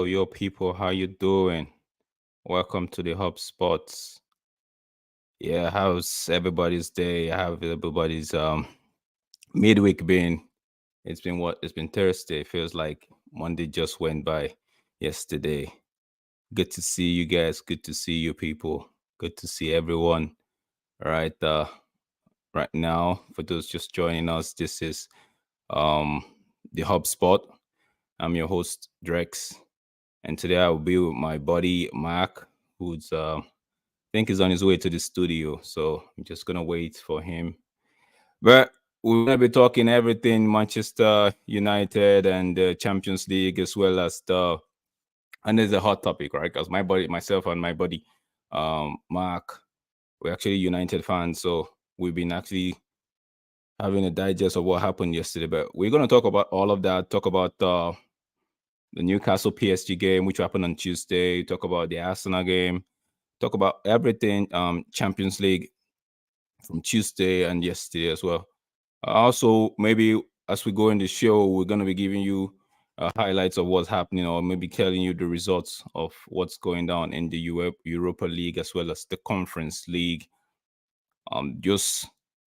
Yo, people, how you doing? Welcome to the Hub Spots. Yeah, how's everybody's day? How everybody's midweek been? It's been what? It's been Thursday. Feels like Monday just went by yesterday. Good to see you guys. Good to see you people. Good to see everyone. All right, right now, for those just joining us, this is um the Hub Spot. I'm your host, Drex. And today I will be with my buddy Mark, who's think he's on his way to the studio. So I'm just gonna wait for him. But we're gonna be talking everything Manchester United and the Champions League, as well as the, and there's a hot topic, right? Because myself and my buddy Mark, we're actually United fans, so we've been actually having a digest of what happened yesterday. But we're gonna talk about all of that. Talk about the Newcastle PSG game, which happened on Tuesday. Talk about the Arsenal game. Talk about everything Champions League from Tuesday and yesterday as well. Also, maybe as we go in the show, we're going to be giving you highlights of what's happening, or maybe telling you the results of what's going down in the Europa League, as well as the Conference League. Just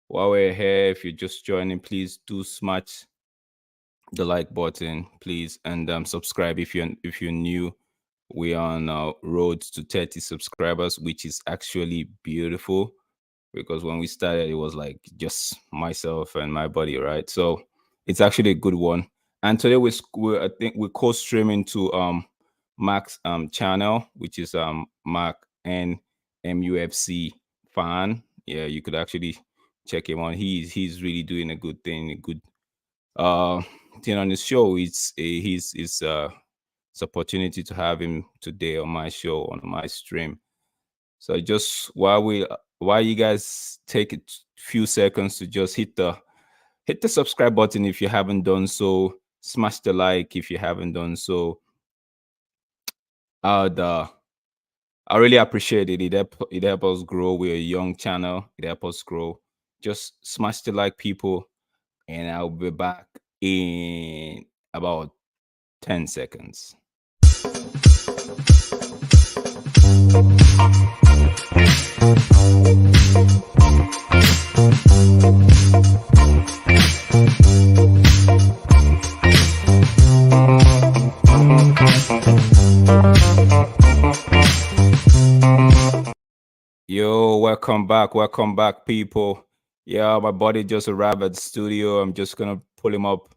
while we're here, if you're just joining, please do smash the like button, please, and subscribe if you're new. We are on road to 30 subscribers, which is actually beautiful, because when we started, it was like just myself and my buddy, right? So it's actually a good one. And today I think we're co-streaming to Mark's channel, which is Mark N MUFC fan. Yeah, you could actually check him on. He's really doing a good thing, a good thing on his show. It's opportunity to have him today on my show, on my stream. So just while you guys take a few seconds to just hit the subscribe button if you haven't done so, smash the like if you haven't done so. I really appreciate it. It help us grow. We're a young channel. It help us grow. Just smash the like, people, and I'll be back in about 10 seconds. Yo, welcome back, people. Yeah, my buddy just arrived at the studio. I'm just gonna pull him up.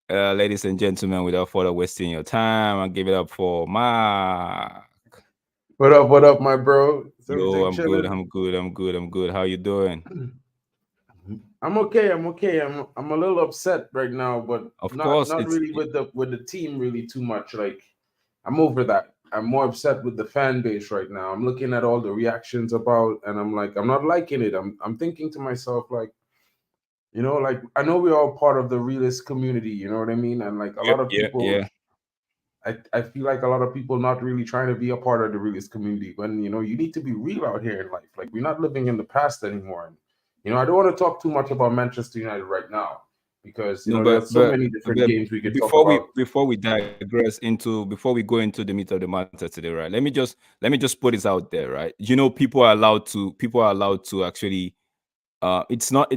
Ladies and gentlemen, without further wasting your time, I'll give it up for Mark. What up, my bro? Is Yo, everything I'm good. chilling? I'm good. How you doing? I'm okay. I'm a little upset right now, but Of not course, not it's really with the team really too much. Like I'm over that. I'm more upset with the fan base right now. I'm looking at all the reactions about, and I'm like, I'm not liking it. I'm thinking to myself like, like I know we're all part of the realist community. You know what I mean? And like a lot of people, yeah. I feel like a lot of people not really trying to be a part of the realist community when you need to be real out here in life. Like we're not living in the past anymore. And I don't want to talk too much about Manchester United right now because No, there's so many different but games we could talk about. before we digress into before we go into the meat of the matter today, right? Let me just put this out there, right? People are allowed to actually it's not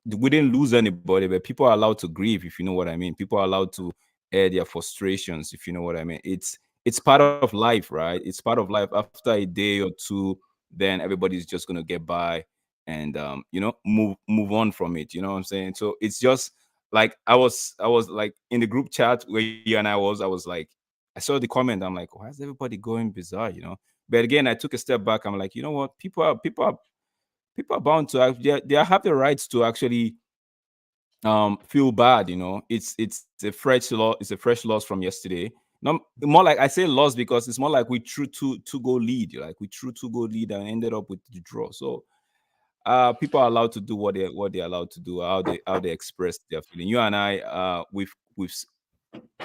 we didn't lose anybody, but people are allowed to grieve, if you know what I mean. People are allowed to air their frustrations, if you know what I mean. It's part of life, right? It's part of life. After a day or two, then everybody's just gonna get by and move on from it. You know what I'm saying? So it's just like I was like in the group chat where you and I was like, I saw the comment, I'm like, why is everybody going bizarre? But again, I took a step back. I'm like, you know what? People are bound to they have the rights to actually feel bad. It's a fresh loss. It's a fresh loss from yesterday. Not more like, I say loss because it's more like we threw two goal lead. Like we threw two goal lead and ended up with the draw. So people are allowed to do what they're allowed to do, how they express their feeling. You and I,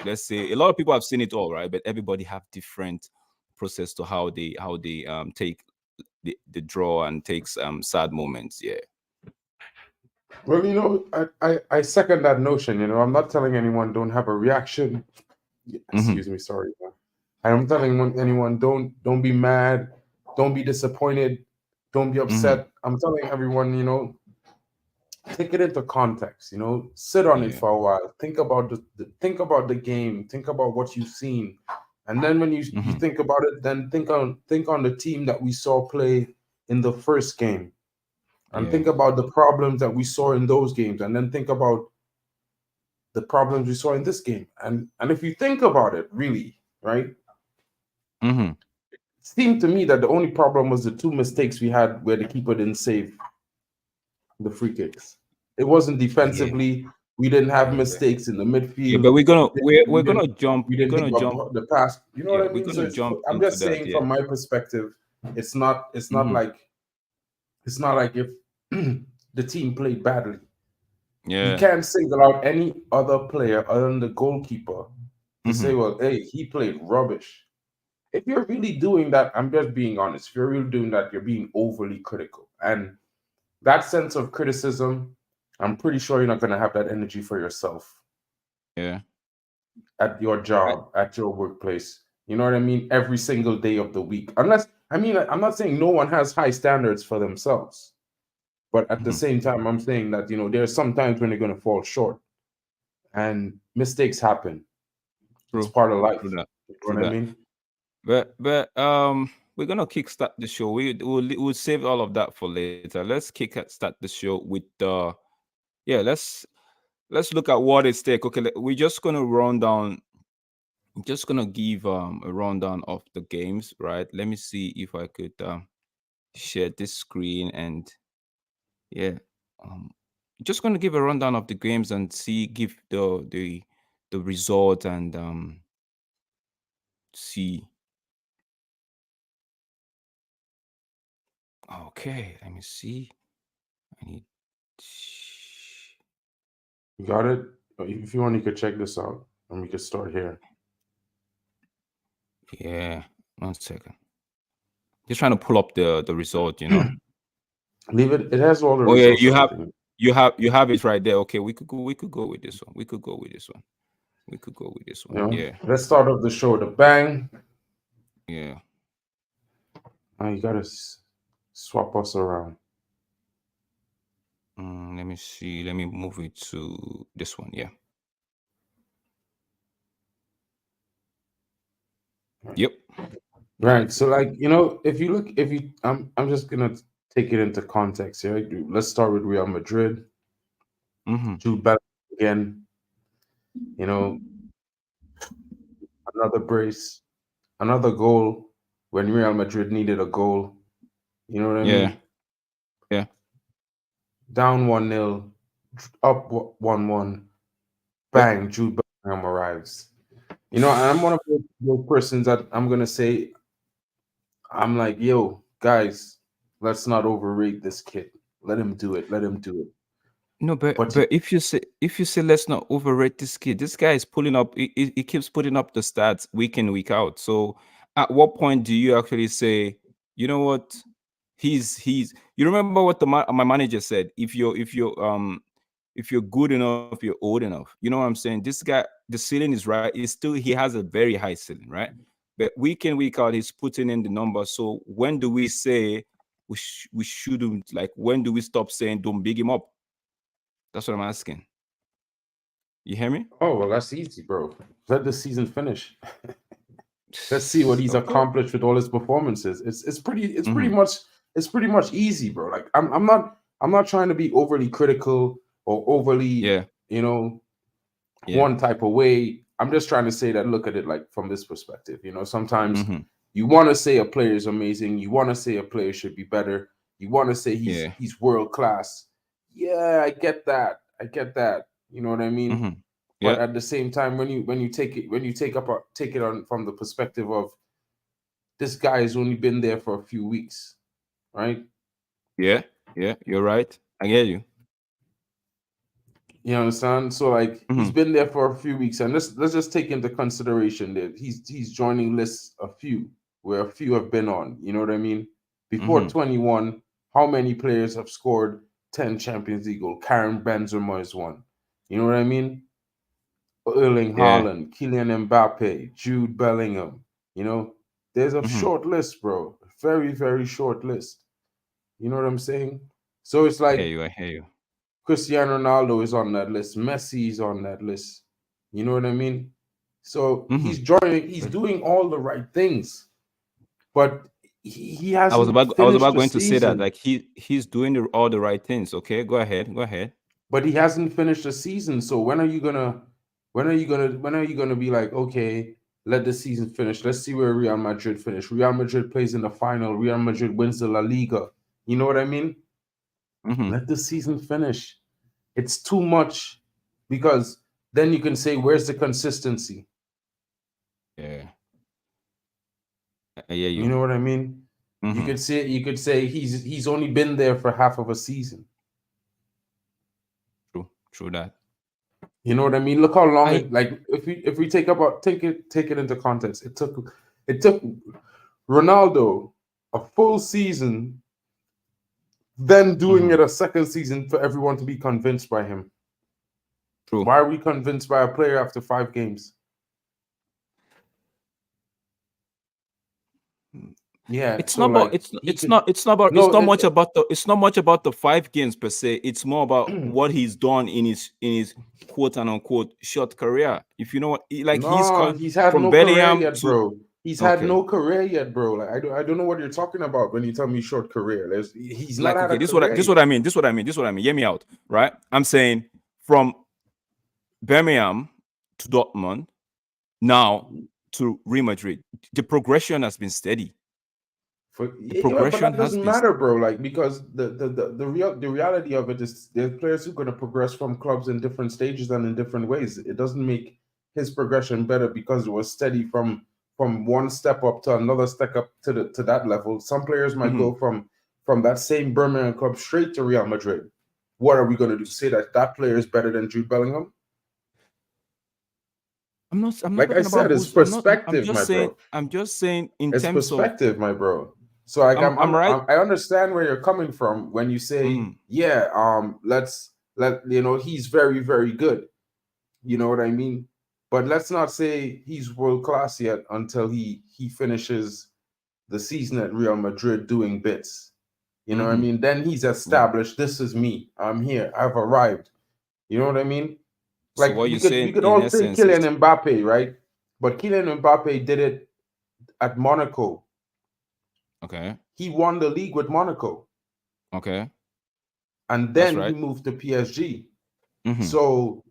let's say, a lot of people have seen it all, right? But everybody have different process to how they take the draw and takes sad moments. Yeah. Well, I second that notion. I'm not telling anyone don't have a reaction. Hmm. Excuse me, sorry. I'm telling anyone don't be mad, don't be disappointed, don't be Hmm. upset. I'm telling everyone, take it into context. Sit on it Yeah. for a while. Think about think about the game. Think about what you've seen, and then when you Hmm. think about it, then think on the team that we saw play in the first game, and Yeah. think about the problems that we saw in those games, and then think about the problems we saw in this game. And if you think about it, really, right, it Hmm. seemed to me that the only problem was the two mistakes we had where the keeper didn't save the free kicks. It wasn't Yeah. defensively. We didn't have Yeah. mistakes in the Yeah, but midfield. we're gonna We we're didn't, we we're didn't, gonna jump. we We're didn't gonna think jump. about the pass. You know Yeah, what I we're mean? So gonna jump I'm into just that. saying Yeah. from my perspective, it's not Hmm. like if the team played badly. You Yeah. can't single out any other player other than the goalkeeper to say, Hmm. well, hey, he played rubbish. If you're really doing that, I'm just being honest. If you're really doing that, you're being overly critical. And that sense of criticism, I'm pretty sure you're not going to have that energy for yourself Yeah. at your I, job, at your workplace. You know what I mean? Every single day of the week. Unless, I mean, I'm not saying no one has high standards for themselves. But at the mhm. same time, I'm saying that, there's some times when you're going to fall short and mistakes happen. It's True. part of True life. that. You know True what I that. mean? But we're gonna kickstart the show. We'll save all of that for later. Let's start the show with yeah. Let's look at what is stake. Okay, we're just gonna run down. Just gonna give a rundown of the games, right? Let me see if I could share this screen and yeah. Um, just gonna give a rundown of the games and give the result and see. Okay, let me see. I need. You got it? If you want, you could check this out and we could start here. Yeah, 1 second. Just trying to pull up the result. Leave it. It has all the Oh yeah, results, everything. you have it right there. Okay, we could go with this one. We could go with this one. We could go with this one. Yeah, Let's start off the show with a bang. yeah. Now you gotta swap us around. Let me see. Let me move it to this one. Yeah. Yep. Got Right. it. So, like, if you, I'm just gonna take it into context here. Let's start with Real Madrid. Mm-hmm. Jude Bellingham again. You know, another brace, another goal when Real Madrid needed a goal. You know what I Yeah. mean? Yeah. Down 1-0, up 1-1. Yep. Bang! Jude Bellingham arrives. And I'm one of those persons that I'm gonna say, I'm like, yo, guys, let's not overrate this kid. Let him do it. Let him do it. No, but But but if you say let's not overrate this kid, this guy is pulling up. He keeps putting up the stats week in week out. So at what point do you actually say, you know what, he's. You remember what my manager said? If you If you're good enough, you're old enough. You know what I'm saying? This guy, the ceiling is right. It's still he has a very high ceiling, right? But week in, week out, he's putting in the number. So when do we say we shouldn't, like, when do we stop saying don't big him up? That's what I'm asking. You hear me? Oh well, that's easy, bro. Let the season finish. Let's see what he's Okay. accomplished with all his performances. Mm-hmm. It's pretty much easy, bro. Like I'm not trying to be overly critical or overly, Yeah. you know, Yeah. one type of way. I'm just trying to say that look at it like from this perspective. You know, sometimes Mm-hmm. you want to say a player is amazing, you want to say a player should be better, you want to say Yeah. he's world class. Yeah, I get that. I get that. You know what I mean? Mm-hmm. But Yeah. at the same time, when you take it when you take it on from the perspective of this guy has only been there for a few weeks, right? Yeah. Yeah. You're right. I get you. You understand? So like he's Mm-hmm. been there for a few weeks, and let's just take into consideration that he's joining lists a few where a few have been on. You know what I mean? Before Mm-hmm. 21, how many players have scored 10 Champions League goals? Karim Benzema is one. You know what I mean? Erling Yeah. Haaland, Kylian Mbappe, Jude Bellingham. You know, there's a Mm-hmm. short list, bro. Very, very short list. You know what I'm saying? So it's I hear like you. I hear you. Cristiano Ronaldo is on that list. Messi is on that list. You know what I mean? So Mm-hmm. he's joining, he's doing all the right things, but he hasn't I was finished about the going to say that. season. Like he's doing all the right things. Okay, go ahead. Go ahead. But he hasn't finished the season. So when are you gonna be like, okay, let the season finish. Let's see where Real Madrid finish. Real Madrid plays in the final. Real Madrid wins the La Liga. You know what I mean? Mm-hmm. Let the season finish. It's too much because then you can say, where's the consistency? Yeah, I hear You you. know what I mean? Mm-hmm. You could say he's only been there for half of a season. True. True that. You know what I mean? Look how long I. it like if we take it into context. It took Ronaldo a full season, then doing Mm-hmm. it a second season for everyone to be convinced by him. True. Why are we convinced by a player after 5 games? Yeah, It's so not about like he it's could not it's not about it's no not much about the 5 games per se. It's more about it, what he's done in his quote and unquote short career. If you know what like he's No, he's had from no career Bellingham yet, to bro. He's had okay. no career yet, bro. Like I don't know what you're talking about when you tell me short career. He's not Like had okay, a career this yet. what I mean. This what I mean. Hear me out, right? I'm saying from Birmingham to Dortmund now to Real Madrid. The progression has been steady. The Yeah, but progression that has doesn't been matter, bro. Like because the reality of it is there's players who are gonna progress from clubs in different stages and in different ways. It doesn't make his progression better because it was steady from one step up to another step up to that level. Some players might Mhm. go from that same Birmingham club straight to Real Madrid. What are we gonna do? Say that that player is better than Jude Bellingham? I'm not Like I talking about said, it's who's perspective, my bro. I'm just saying in It's terms of perspective, my bro. So like I'm right. I understand where you're coming from when you say, Mhm. yeah, let he's very very good. You know what I mean? But let's not say he's world class yet until he finishes the season at Real Madrid doing bits. You know what I Mhm. mean? Then he's Yeah. established. This is me. I'm here. I've arrived. You know what I mean? So Like what you're we saying could in all say essence is Kylian Mbappe, right? But Kylian Mbappe did it at Monaco. okay. He won the league with Monaco, Okay. and That's then he right. moved to PSG. Mhm. So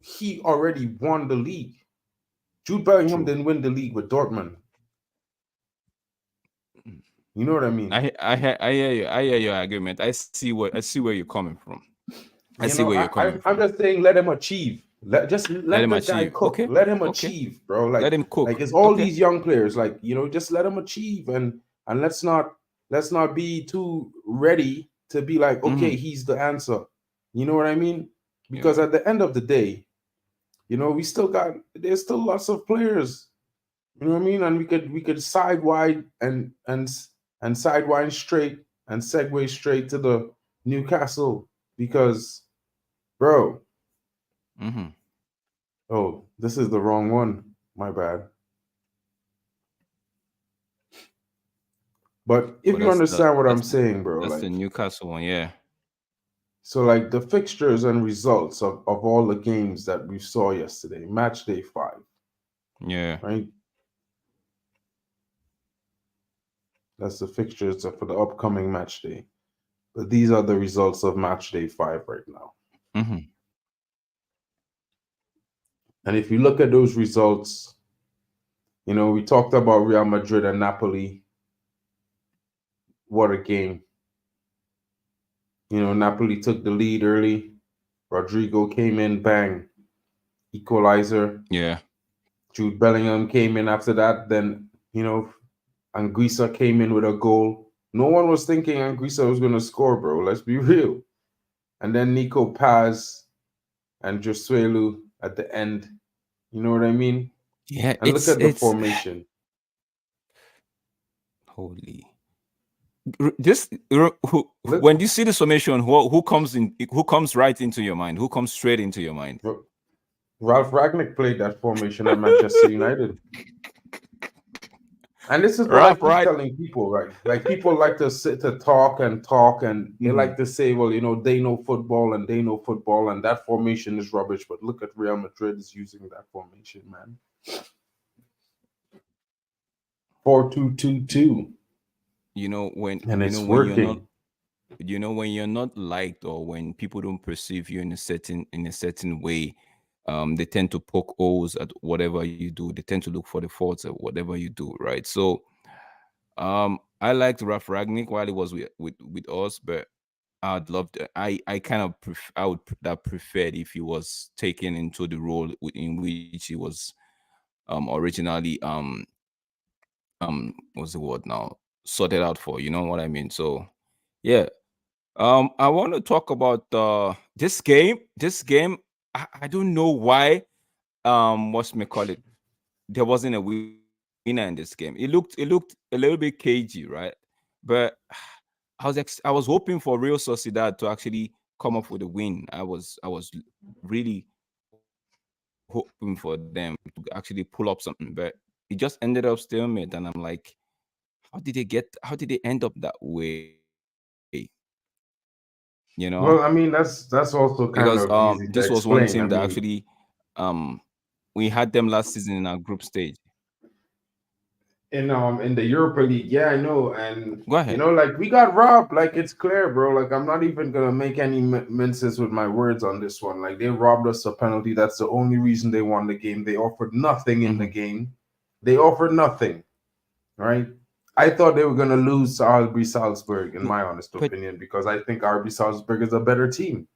he already won the league. Jude Bellingham True. didn't win the league with Dortmund. Mm. You know what I mean? I hear you. I hear your argument. I see where you're coming from. I You see know, where you're coming I'm from. just saying, let him achieve. Let Let him the guy achieve. cook. Okay. Let him Okay. achieve, bro. Let him Like cook. it's all Okay. these young players. Like just let him achieve, and let's not be too ready to be like, okay, Mhm. he's the answer. You know what I mean? Yeah. Because at the end of the day, we still got there's still lots of players. You know what I mean? And we could side wide and sidewind straight and segue straight to the Newcastle because bro. Mm-hmm. Oh, this is the wrong one. My bad. But if Oh, you understand what I'm that's saying, bro, the like, Newcastle one. Yeah. so like the fixtures and results of all the games that we saw yesterday, match day 5, Yeah. right? That's the fixtures for the upcoming match day. But these are the results of match day 5 right now. Mm-hmm. And if you look at those results, we talked about Real Madrid and Napoli. What a game. Napoli took the lead early. Rodrigo came in, bang, equalizer. Yeah. Jude Bellingham came in after that. Then, Anguissa came in with a goal. No one was thinking Anguissa was going to score, bro. Let's be real. And then Nico Paz and Josuelu at the end. You know what I mean? Yeah. And look at the It's formation. holy. Who, Look, when you see the summation, who comes in? Who comes right into your mind? Who comes straight into your mind? Ralph Ragnick played that formation at Manchester United. And this is what I Ralph, keep right? telling people, right? Like people like to sit to talk, and they Mm-hmm. like to say, well, they know football and they know football, and that formation is rubbish. But look at Real Madrid is using that formation, man. 4-2-2-2, When and it's when you're not, working. when you're not liked, or when people don't perceive you in a certain way, they tend to poke holes at whatever you do. They tend to look for the faults at whatever you do, right? So I liked Ralph Ragnick while he was with us, but I'd love to. I kind of I would that preferred if he was taken into the role in which he was originally what's the word now, sorted out for. You know what I mean? So yeah. I want to talk about this game. This game, I don't know why. What's me call it? There wasn't a winner in this game. It looked a little bit cagey, right? But I was hoping for Real Sociedad to actually come up with a win. I was really hoping for them to actually pull up something, but it just ended up stalemate, and I'm like, how did they end up that way? You know, Well, I mean, that's because also kind this of was easy one to team that explain. I actually mean, we had them last season in our group stage. in the Europa League, yeah, I know, and Go ahead. like we got robbed. Like it's clear, bro. Like I'm not even gonna make any minces with my words on this one. Like they robbed us a penalty. That's the only reason they won the game. They offered nothing in the Hmm. game. They offered nothing, right? I thought they were gonna lose to RB Salzburg, in my honest But opinion, because I think RB Salzburg is a better team.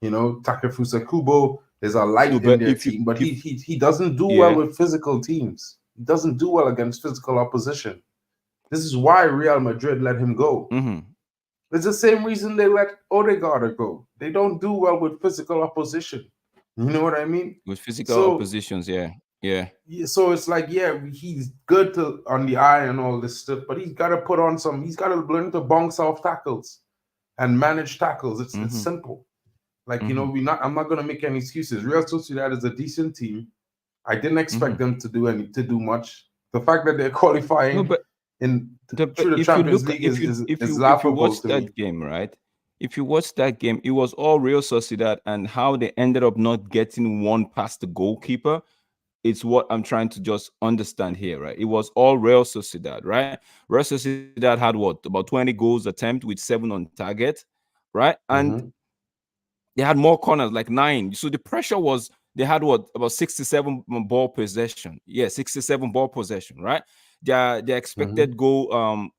Takefusa Kubo is a no, light in but their if you team, but he if he he doesn't do well yeah. with physical teams. He doesn't do well against physical opposition. This is why Real Madrid let him go. Hmm. It's the same reason they let Odegaard go. They don't do well with physical opposition. You know what I mean? With physical So oppositions, yeah, yeah. so it's like, yeah, he's good to on the eye and all this stuff, but he's got to put on some. He's got to learn to bounce off tackles and manage tackles. It's Hmm. simple. Like Hmm. we not. I'm not gonna make any excuses. Real Sociedad is a decent team. I didn't expect Hmm. them to do much. The fact that they're No, qualifying but in but through the if you Champions look, League is is if you laughable watch to me. that game, right? If you watch that game, it was all Real Sociedad, and how they ended up not getting one past the goalkeeper. It's what I'm trying to just understand here, right? It was all Real Sociedad, right? Real Sociedad had what, about 20 goals attempt with 7 on target, right? And Hmm. they had more corners, like 9. So the pressure was, they had what, about 67 ball possession. Yeah, 67 ball possession, right? Their Hmm. expected goal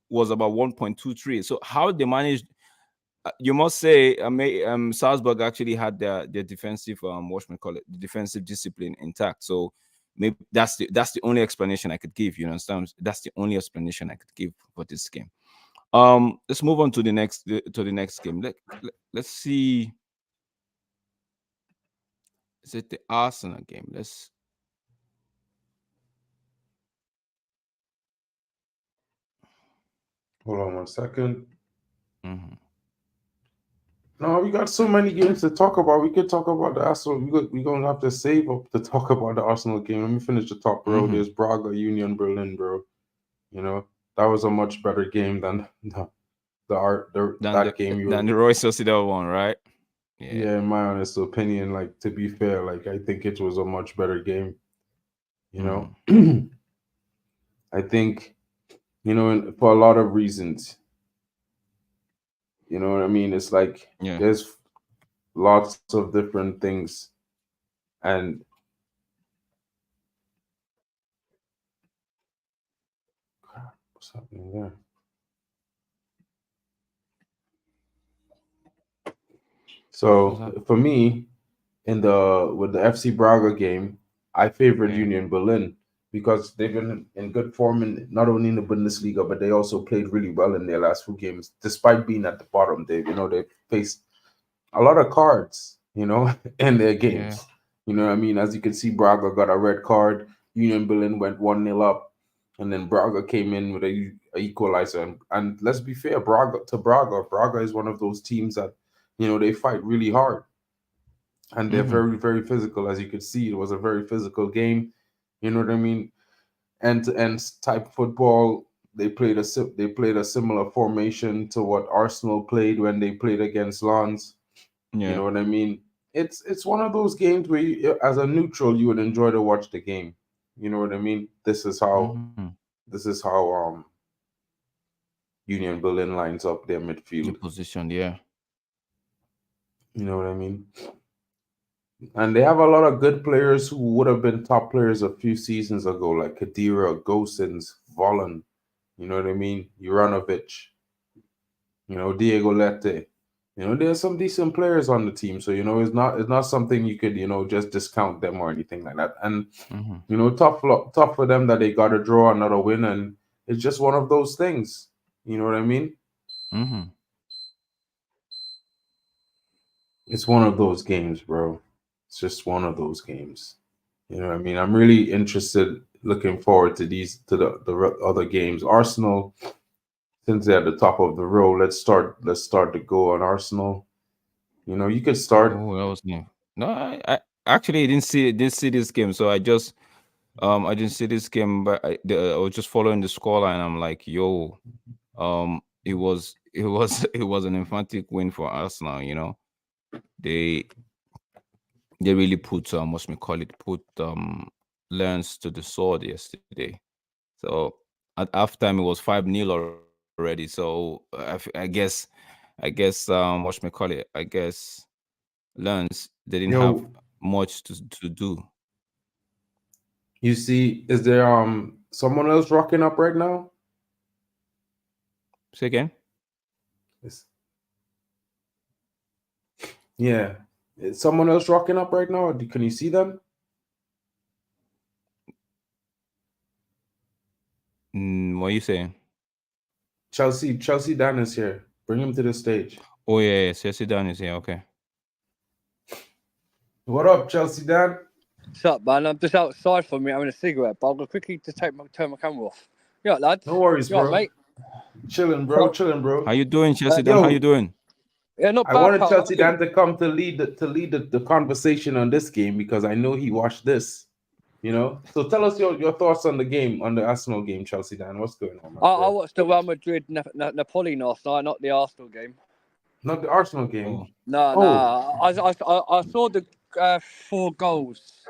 was about 1.23. So how they managed, you must say, Salzburg actually had their defensive what should we call it, the defensive discipline intact. So maybe that's the only explanation I could give. You understand? That's the only explanation I could give for this game. Let's move on to the next game. Let's see. Is it the Arsenal game? Let's. Hold on one second. Mhm. No, we got so many games to talk about. We could talk about the Arsenal. We're gonna have to save up to talk about the Arsenal game. Let me finish the top row. Mm-hmm. There's Braga, Union Berlin, bro. You know that was a much better game than Than that game you the were. Roy Sociedad one, right? Yeah. Yeah, in my honest opinion, like to be fair, like I think it was a much better game. You know, Mm-hmm. I think for a lot of reasons. You know what I mean? It's like Yeah. there's lots of different things, and what's happening there? What's So that? for me, in the with the FC Braga game, I favored Yeah. Union Berlin because they've been in good form in not only in the Bundesliga, but they also played really well in their last few games, despite being at the bottom. They faced a lot of cards, in their Yeah. games. You know what I mean? As you can see, Braga got a red card. Union Berlin went 1-0 up, and then Braga came in with a equalizer. And let's be fair, Braga is one of those teams that, they fight really hard and they're Mm-hmm. very, very physical. As you could see, it was a very physical game. You know what I mean? End to end type football. They played a similar formation to what Arsenal played when they played against Lens. You Yeah. know what I mean? It's one of those games where as a neutral you would enjoy to watch the game. You know what I mean? Mm-hmm. This is how Union Berlin lines up their The midfield. position, yeah. You know what I mean? And they have a lot of good players who would have been top players a few seasons ago, like Kadira, Gosens, Vollen. You know what I mean? Juranovic, Diego Lete. There's some decent players on the team, so it's not something you could just discount them or anything like that. And Mm-hmm. tough for them that they got to draw another win, and it's just one of those things. You know what I mean? Mm-hmm. It's one of those games, bro. It's just one of those games. You know what I mean? I'm really interested, looking forward to the other games. Arsenal, since they're at the top of the row, let's start to go on Arsenal. You could start. Oh, that was new. No, I actually didn't see this game, so I didn't see this game, but I was just following the scoreline. I'm like, yo, it was it was an emphatic win for Arsenal. They they really put what we call it, put Lens to the sword yesterday. So at halftime it was 5-0 already. So I guess what we call it, I guess Lens they didn't have Yo, much to do. you see, is there someone else rocking up right now? Say again. It's, yeah, is someone else rocking up right now? Can you see them? What are you saying? Chelsea Dan is here. Bring him to the stage. Oh yeah, Chelsea down is here. Okay. What up, Chelsea Dan? What's up, man? I'm just outside for me having a cigarette, but I'm gonna quickly just turn my camera off. You right, lads? No worries, You right, bro. mate? Chilling, bro. So, Chilling, How bro. you doing, Chelsea down? How you Yo, doing? yeah, not I bad, wanted pal. How are Chelsea you? Dan to come to lead the conversation on this game because I know he watched this. So tell us your thoughts on the game, on the Arsenal game, Chelsea Dan. What's going on, my I bro? watched the Real Madrid Napoli last night, not the Arsenal game. Not the Arsenal Oh. game. No, no. Oh, I saw the 4 goals.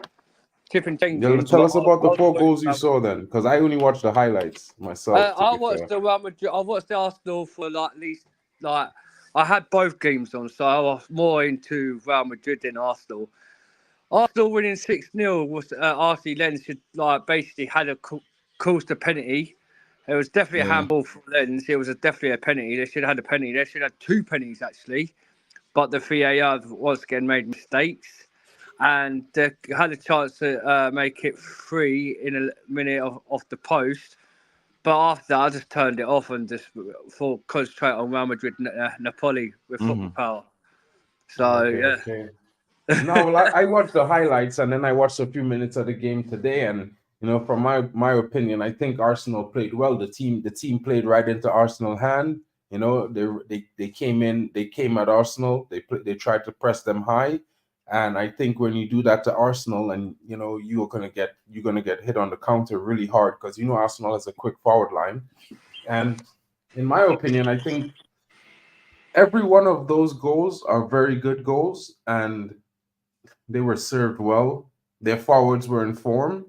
Tipping yeah, changes, tell but us about the I was four watching goals you saw then, because I only watched the highlights myself. To I be watched fair, the Real Madrid. I watched the Arsenal for like at least like I had both games on, so I was more into Real Madrid than Arsenal. Arsenal winning 6-0 was RC Lens should like basically had a caused a penalty. It was definitely a Yeah. handball for Lens. It was definitely a penalty. They should have had a penalty. They should have had 2 penalties actually, but the VAR once again made mistakes, and they had a chance to make it 3 in a minute off the post. But after that, I just turned it off and just thought concentrate on Real Madrid, Napoli with football Mm-hmm. power. So okay, yeah. okay. No, well, I watched the highlights and then I watched a few minutes of the game today, and from my opinion, I think Arsenal played well. The team played right into Arsenal hand. You know, they came in, they came at Arsenal. They tried to press them high, and I think when you do that to Arsenal, and you know you're gonna get hit on the counter really hard because you know Arsenal has a quick forward line, and in my opinion, I think every one of those goals are very good goals, and they were served well. Their forwards were in form.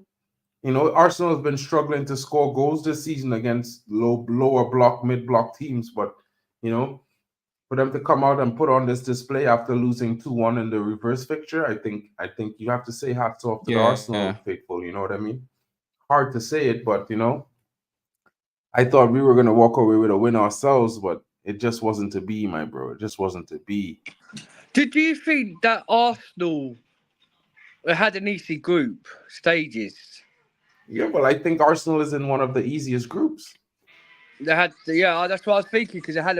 You know, Arsenal has been struggling to score goals this season against lower block, mid block teams, but you know, for them to come out and put on this display after losing 2-1 in the reverse fixture, I think you have to say hats off to the Yeah. Arsenal faithful. You know what I mean? Hard to say it, but you know, I thought we were gonna walk away with a win ourselves, but it just wasn't to be, my bro. It just wasn't to be. Did you think that Arsenal had an easy group stages? Yeah, well, I think Arsenal is in one of the easiest groups. They had, yeah, that's what I was thinking because they had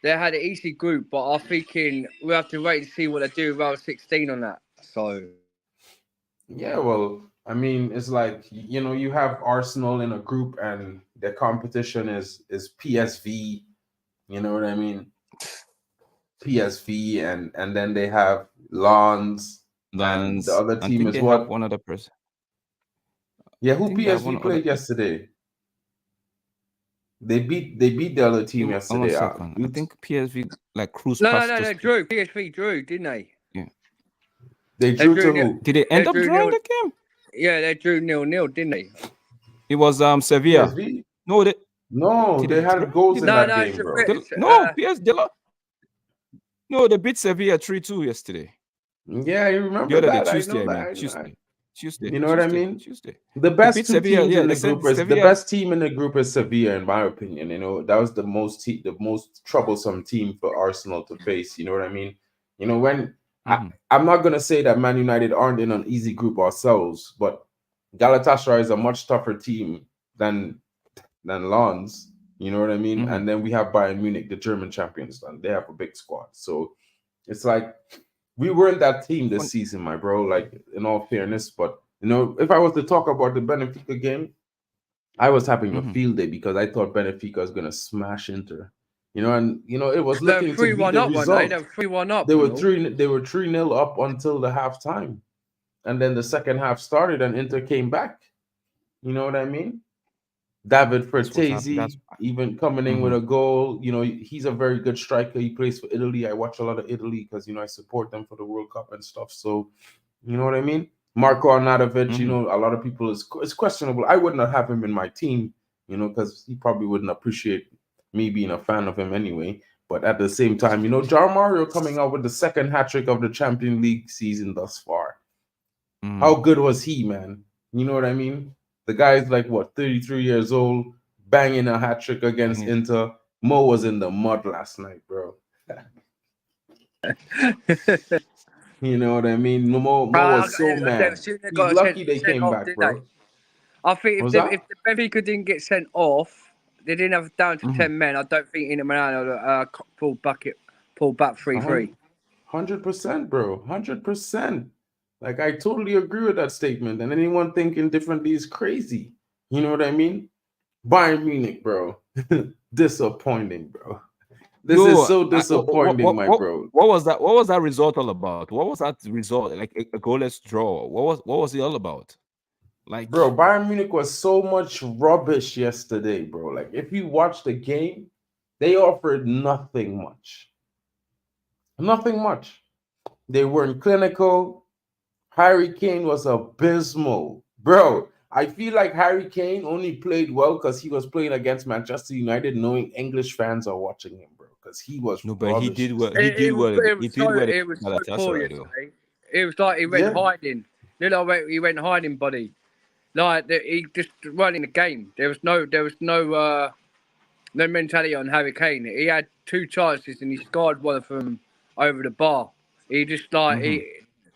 they had an easy group, but I'm thinking we have to wait and see what they do round 16 on that. So Yeah, well, I mean, it's like you know, you have Arsenal in a group, and the competition is PSV. You know what I mean? PSV, and then they have Lons, and the Lance, other I team think is they have what? one other person. Yeah, I who think they have PSV one other played person. yesterday? They beat the other team One yesterday. second. I think PSV like cruised no, past they us. drew. PSV drew, didn't they? Yeah. They They drew drew. to who? Did they They end up drew drawing nil. the game? Yeah, they drew 0-0, didn't they? It was Sevilla. PSV? No, they No, did they they draw? had goals Did in they? No, that no, game, bro. No, PS. No, they beat Sevilla 3-2 yesterday. Yeah, you The remember other day, that? I Tuesday. know I that. mean, Tuesday, You know what I mean? Tuesday. The They best beat two Sevilla. teams Yeah, in they the group said is the Sevilla. best team in the group is Sevilla, in my opinion. You know, that was the most troublesome team for Arsenal to face. You know what I mean? You know, when Mm-hmm. I'm not gonna say that Man United aren't in an easy group ourselves, but Galatasaray is a much tougher team than Lens. You know what I mean? Mm-hmm. And then we have Bayern Munich, the German champions, and they have a big squad. So it's like we weren't that team this One, season, my bro. Like in all fairness, but you know, if I was to talk about the Benfica game, I was having a mm-hmm. field day because I thought Benfica was gonna smash Inter. You know, and you know it was They're looking to be 3-1 the up, weren't they? result. They're 3-1 up, you know. They were 3-0 up until the halftime, and then the second half started and Inter came back. You know what I mean? David That's what's happening. That's Fertezi even coming in mm-hmm. with a goal. You know, he's a very good striker. He plays for Italy. I watch a lot of Italy because you know I support them for the World Cup and stuff. So you know what I mean? Marco Arnautovic, you Mm-hmm. know, a lot of people it's questionable. I would not have him in my team, you know, because he probably wouldn't appreciate me being a fan of him anyway. But at the same time, you know, Jar Mario coming out with the second hat trick of the Champions League season thus far. Mm-hmm. How good was he, man? You know what I mean? The guy's like what, 33 years old, banging a hat trick And against it, Inter. Mo was in the mud last night, bro. You know what I mean? Mo was so They mad. shouldn't have He's got lucky they sent came off, back, did they? bro. I think What was if that? the Benfica didn't get sent off, they didn't have down to mm-hmm. 10 men. I don't think Inter Milan would pull back 3-3. 100%, bro. 100%. Like I totally agree with that statement. And anyone thinking differently is crazy. You know what I mean? Bayern Munich, bro. Disappointing, bro. This is Yo, so disappointing, my bro. what was that? What was that result all about? What was that result? Like a goalless draw. What was it all about? Like, Bro, Bayern Munich was so much rubbish yesterday, bro. Like if you watch the game, they offered nothing much. Nothing much. They weren't clinical. Harry Kane was abysmal. Bro, I feel like Harry Kane only played well because he was playing against Manchester United, knowing English fans are watching him, bro. Because he was no, but he rubbish did well. yesterday. He did well. He did well It against was so poor Galatasaray, though. yesterday. It was like he went Yeah, hiding. You know, he went hiding, buddy. Like he just running the game. No mentality on Harry Kane. He had two chances and he scored one of them over the bar. He just like Mm-hmm.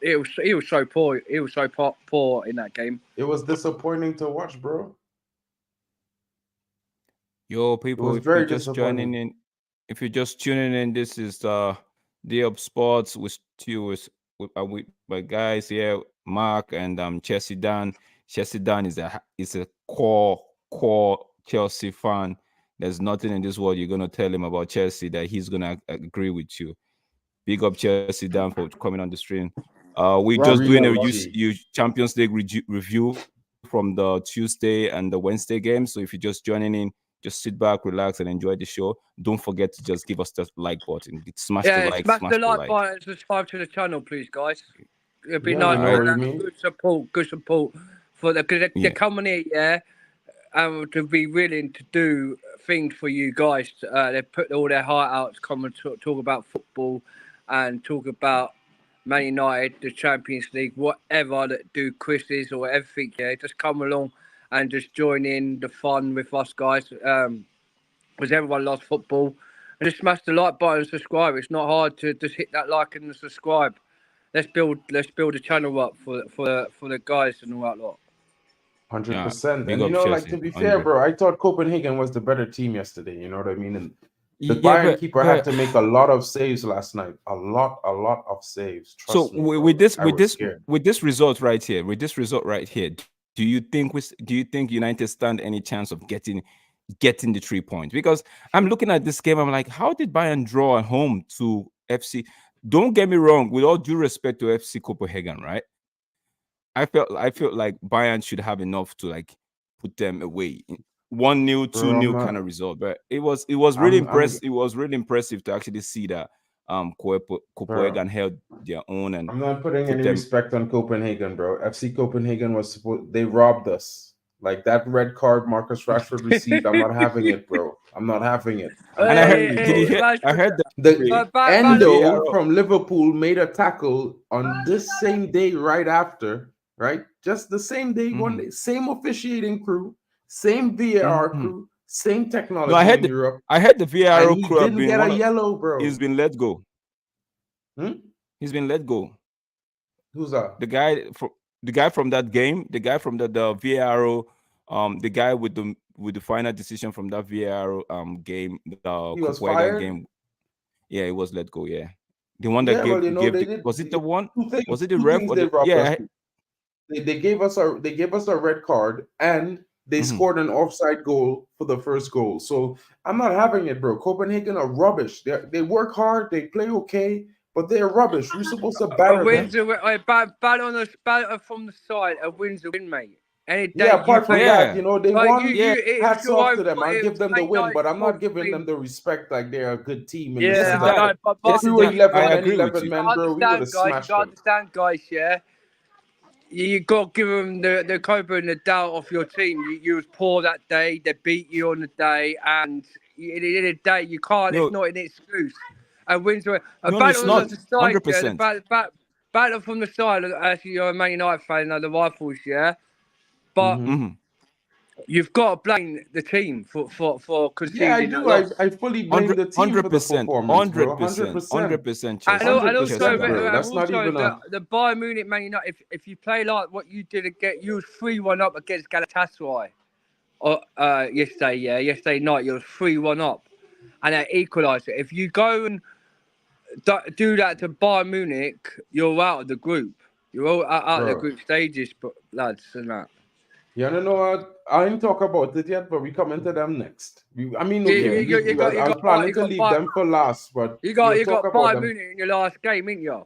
he was so poor. He was so poor in that game. it was disappointing to watch, bro. Yo, It people, was if you're very just joining disappointing. in, if you're just tuning in, this is Day of Sports with Tues with my guys here, Mark and Chelsea Dan. Chelsea Dan is a core Chelsea fan. There's nothing in this world you're gonna tell him about Chelsea that he's gonna agree with you. Big up Chelsea Dan for coming on the stream. We're just doing a Real G. Champions League review from the Tuesday and the Wednesday games. So if you're just joining in, just sit back, relax, and enjoy the show. Don't forget to just give us the like button. Smash the Yeah, like, smash smash the the like like. button and subscribe to the channel, please, guys. It'd be Yeah, you nice. All know right. what I That's mean. good support for the because they're Yeah. coming here, yeah, and to be willing to do things for you guys. They put all their heart out to come and talk about football and talk about Man United, the Champions League, whatever that do quizzes or everything. Yeah, just come along and just join in the fun with us guys. Because everyone loves football. And just smash the like button and subscribe. It's not hard to just hit that like and subscribe. Let's build a channel up for the guys and all that lot. 100%. Big And up like Chelsea. to be fair, 100. bro, I thought Copenhagen was the better team yesterday. You know what I mean? And the Yeah, Bayern but keeper had to make a lot of saves last night. A lot of saves. so Trust me, bro. with Like, this I was scared. with this result right here, do you think United stand any chance of getting the 3 points? Because I'm looking at this game, I'm like, how did Bayern draw at home to FC? Don't get me wrong, with all due respect to FC Copenhagen, right? I felt like Bayern should have enough to like put them away. 1-0, Bro, 2-0 kind of result. But it was really I'm impressive. It was really impressive to actually see that bro. Copenhagen held their own and I'm not putting put any them. respect on Copenhagen, bro. FC Copenhagen was supposed they robbed us. Like that red card Marcus Rashford received. I'm not having it, bro. I'm not having it. I'm And I heard, telling Hey, you, did bro. you hey, hear? I Rashford. heard The Bad the Endo VAR. from Liverpool made a tackle on this same day right after, right? Just the same day, one Mhm, day, same officiating crew, same VAR mhm. crew, same No, I technology heard in Europe, I heard the and VAR he crew have didn't been get a one of. yellow, He's bro. been let go. Hmm? He's been let go. Who's that? The guy from that game, the guy from the VAR, the guy with the final decision from that VAR game, the He was Copenhagen game. fired. Yeah, it was let go. Yeah, the one that Yeah, well, gave they the, did was it the one? Was it the two ref things or they the robbed us. yeah? They gave us a red card and they Mhm. scored an offside goal for the first goal. So I'm not having it, bro. Copenhagen are rubbish. They work hard, they play okay, but they're rubbish. We're supposed to A batter win's them. a win. Bad on the batter from the side. A win's a win, mate. Any day Yeah, you apart from play, that, Yeah, they but you won. yeah. you it was Hats your off own to them. fault. I'll It give was them the late win, night but I'm not fault. giving them the respect like they're a good team in the Yeah, sense Jesse I that Dan, know, but if we Jesse were Dan, I 11 and agree with 11 you. men, bro, we would have you smashed gotta them. understand, guys. Yeah, you got to give them the cover and the doubt of your team. You was poor that day. They beat you on the day, and in the day you can't. It's No, not an excuse. And wins a no, it's battle on not. the side. Hundred Yeah, the percent. battle from the side. Actually, you're a Man United fan, the rifles. Yeah, but Hmm. Mm-hmm. you've got to blame the team for Yeah, I conceding that do. loss. I fully blame Hundred the team hundred for the percent. performance, bro. Hundred 100%. percent. 100%. And Chelsea. also, Chelsea 100%, Dan. bro. and That's not also even a. the Bayern Munich Man United. If you play like what you did again, you was 3-1 up against Galatasaray. Yesterday night you was 3-1 up, and they equalised it. If you go and do that to Bayern Munich, you're out of the group. You're all out of the Bro. group stages, but lads and that. You know what? I ain't talk about it yet, but we come into them next. I mean, You, Yeah. you, you, you got I was planning to leave them for last, but we'll you talk got about Bayern them. Munich in your last game, didn't you?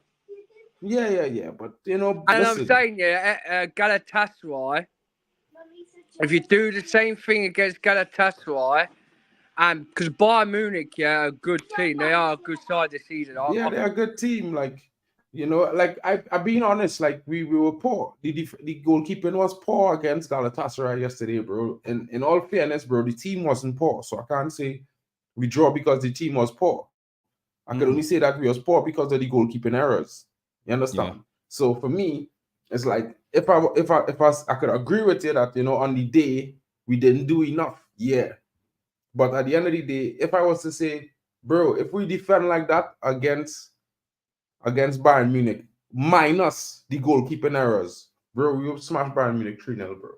Yeah. But And I'm listen, saying, Galatasaray. If you do the same thing against Galatasaray, and because Bayern Munich, yeah, a good team, they are a good side this season. yeah, they're a good team. Like, like I being honest, like we were poor. The goalkeeping was poor against Galatasaray yesterday, bro. In all fairness, bro, the team wasn't poor, so I can't say we draw because the team was poor. I could only say Mm-hmm. that we was poor because of the goalkeeping errors. You Yeah. understand? So for me, it's like I could agree with you that on the day we didn't do enough. Yeah. But at the end of the day, if I was to say, bro, if we defend like that against Bayern Munich, minus the goalkeeping errors, bro, we will smash Bayern Munich 3-0, bro.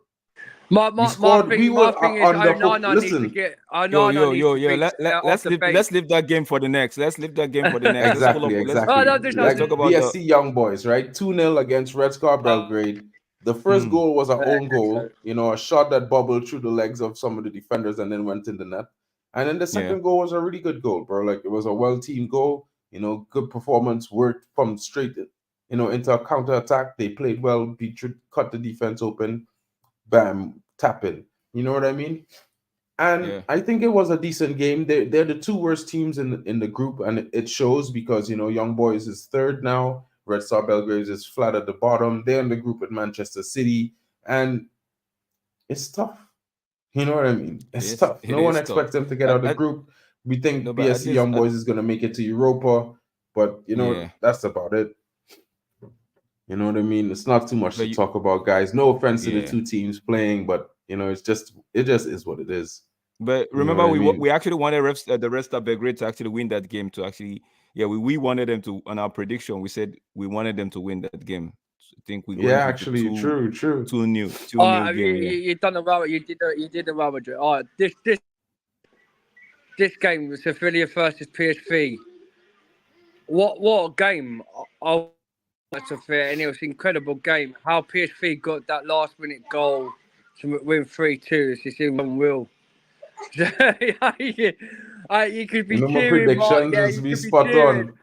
We scored, we My were thing is underhook. Onana needs to Listen, get off Let's the leave. bench. Let's leave that game for the next. Let's leave that game for the next. Let's pull exactly, up. Oh, exactly. no, there's Let's Like talk nothing. about the. BSC Young Boys, right? 2-0 against Red Scar Belgrade. The first Mm, goal was an own goal, a shot that bubbled through the legs of some of the defenders and then went in the net. And then the Yeah. second goal was a really good goal, bro. Like it was a well-teamed goal. Good performance, worked from straight, into a counter attack. They played well, cut the defense open, bam, tap in. You know what I mean? And Yeah. I think it was a decent game. They're the two worst teams in the group, and it shows because Young Boys is third now. Red Star Belgrade is flat at the bottom. They're in the group with Manchester City, and it's tough. You know what I mean? It's It's tough. it No one is tough. expects them to get out of the At group. We no, think but at BSC least Young Boys is gonna make it to Europa, but yeah. that's about it. You know what I mean? It's not too much But to talk about, guys. No offense to the yeah. two teams playing, but it just is what it is. But You know remember, what I mean? we actually wanted the Red Star Belgrade to actually win that game. To actually, yeah, we wanted them to. On our prediction, we said we wanted them to win that game. I think we Yeah, went with the actually, true, true. two new Have game. Yeah. you done the well? You did the Real Madrid. All right, this game was Sevilla versus PSV. What a game! That's a fair, and it was an incredible game. How PSV got that last minute goal to win 3-2 is just unreal. You could be My cheering, Mark. predictions Yeah, is you be could be spot cheering. on.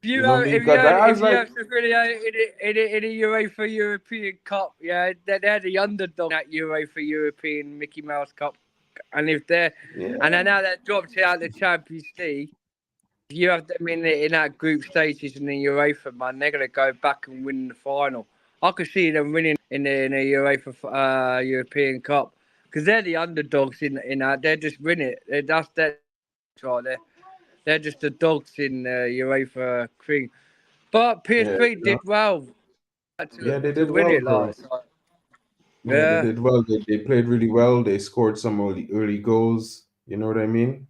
You know me, because I was If you like, have Sevilla in a UEFA European Cup, yeah, they're the underdog at UEFA European Mickey Mouse Cup, and if they're yeah, and then now they're dropped out the Champions League, if you have them in that group stages in the UEFA, man, they're gonna go back and win the final. I could see them winning in the UEFA European Cup because they're the underdogs in that. They're just win it. That's that right there. They're just the dogs in UEFA thing. But yeah, PSV did well yeah, they to did win well, it bro. last time. Yeah, they Yeah. did well. They played really well. They scored some early goals. You know what I mean?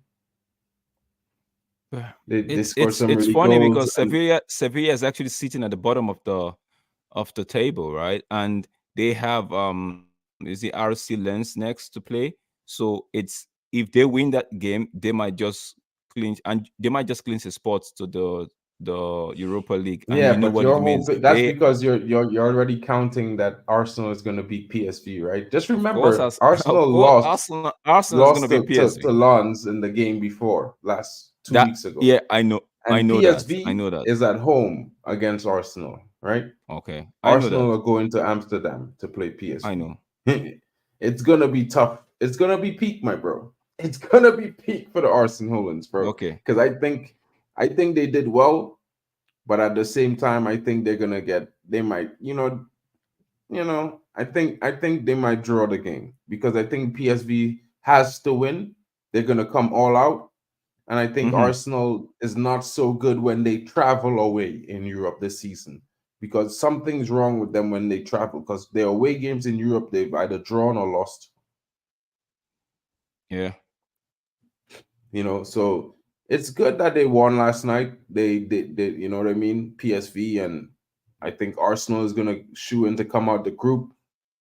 But They scored it's some it's really funny goals, because and Sevilla is actually sitting at the bottom of the table, right? And they have is the RC Lens next to play. So it's if they win that game, they might just clinch a spot to the Europa League, and yeah, you know but what it you're means. hoping that's They because you're already counting that Arsenal is going to beat PSV, right? Just of course remember, as of Arsenal course lost Arsenal is gonna lost be to PSV. Lens in the game before last 2 weeks ago. Yeah, I And know that. I PSV know that. is at home against Arsenal, right? Okay. I know Arsenal that. are going to Amsterdam to play I PSV. know. It's gonna be tough. It's gonna be peak, my bro. It's gonna be peak for the Arsenalans, bro. Okay. Because I think they did well, but at the same time, I think they're gonna get. They might, I think they might draw the game because I think PSV has to win. They're gonna come all out, and I think Mm-hmm. Arsenal is not so good when they travel away in Europe this season because something's wrong with them when they travel because their away games in Europe they've either drawn or lost. Yeah. So it's good that they won last night. They you know what I mean? PSV, and I think Arsenal is gonna shoe in to come out the group.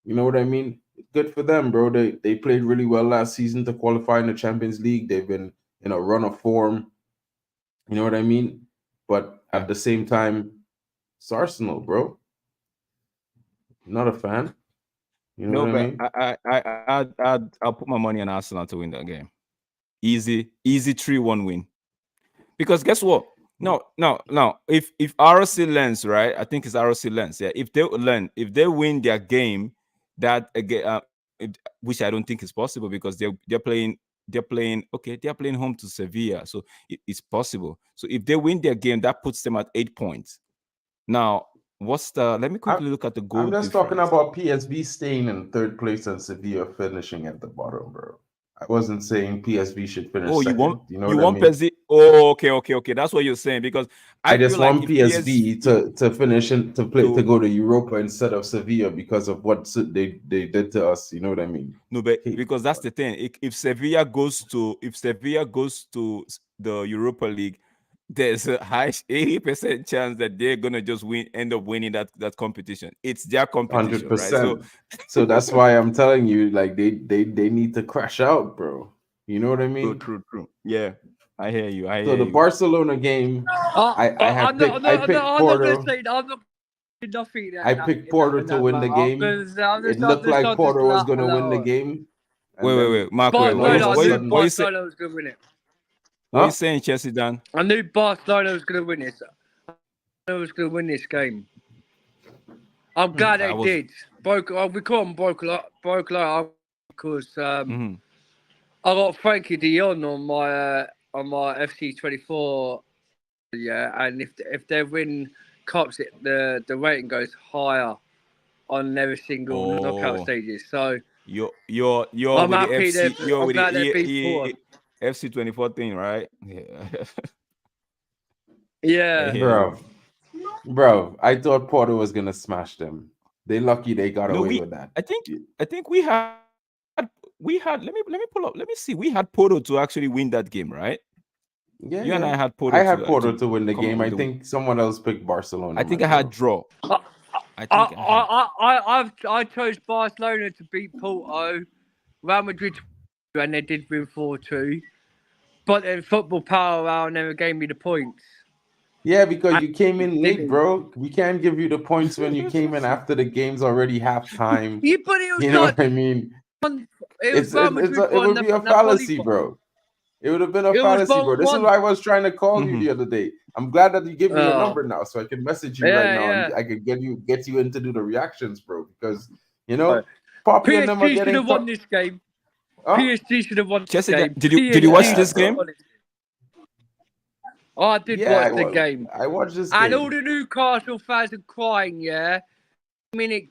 You know what I mean? Good for them, bro. They played really well last season to qualify in the Champions League. They've been in a run of form. You know what I mean? But Yeah. at the same time, it's Arsenal, bro. Not a fan. You know No, what I but mean? I'll put my money on Arsenal to win that game. Easy 3-1 win. Because guess what? No. If RC Lens, right? I think it's RC Lens. Yeah. If they win their game, that again, which I don't think is possible because they're playing home to Sevilla, so it's possible. So if they win their game, that puts them at 8 points. Now, let me I'm, quickly look at the I'm goal just talking difference. about PSV staying in third place and Sevilla finishing at the bottom, bro. I wasn't saying PSV should finish Oh, second. You know you what I want mean? PSV? Oh, okay. That's what you're saying because I I feel just like want if PSV PSV to finish and to play to to go to Europa instead of Sevilla because of what they did to us. You know what I mean? no, but Hey, because that's the thing. If Sevilla goes to the Europa League, there's a high 80% chance that they're gonna just end up winning that competition. It's their hundred competition, right? So percent. So that's why I'm telling you, like they need to crash out, bro. You know what I true, mean? true, true. Yeah, I hear you. I So hear the you. Barcelona game, I had picked I picked I'm not going to Porto. say I'm not nothing I picked in Porto in to that win man. the game. I'm It just looked like I'll just Porto was laugh gonna win the alone. game, and then Mark, and then all of Barcelona, a I knew sudden, Barcelona was going to win it. what you huh? saying, Chelsea Dan? I knew Barcelona was going to win this. I was going to win this game. I'm glad I they was. did. We call them broke a lot because Mm-hmm. I got Frankie Dion on my FC24. Yeah, and if they win cups, the rating goes higher on every single knockout Oh, stages. So you're I'm with the happy. FC. You're I'm with the glad they beat Porto. FC24 thing, right? Yeah. I Yeah. hear you. Bro, I thought Porto was gonna smash them. They lucky they got No, away we. with that. I think we had. Let me pull up. Let me see. We had Porto to actually win that game, right? Yeah, You and yeah. I had I Porto had to Porto actually to win the come out game. with I the win. think someone else picked I Barcelona think I had myself. draw. I I think I had. I chose Barcelona to beat Porto, Real Madrid, and they did win 4-2. But then football power hour never gave me the points. Yeah, because I you came in late, didn't. bro. We can't give you the points when you came in after the game's already halftime. You but it was You know like what I mean? it was Real Madrid It won would be a Napoli fallacy, won. bro. It would have been a It was fallacy, bro. both This is one. why I was trying to call you Mhm. the other day. I'm glad that you give me your Oh, number now, so I can message you right yeah, now, and yeah. I can get you in to do the reactions, bro. Because you know, Poppy and them are PSG should getting have won this game. huh? PSG should have won this Chelsea, game. did you watch Yeah, PSG this should have game? bro. won it. Oh, I did Yeah, watch the game. I watched this And all game. the Newcastle fans are crying, yeah. Minute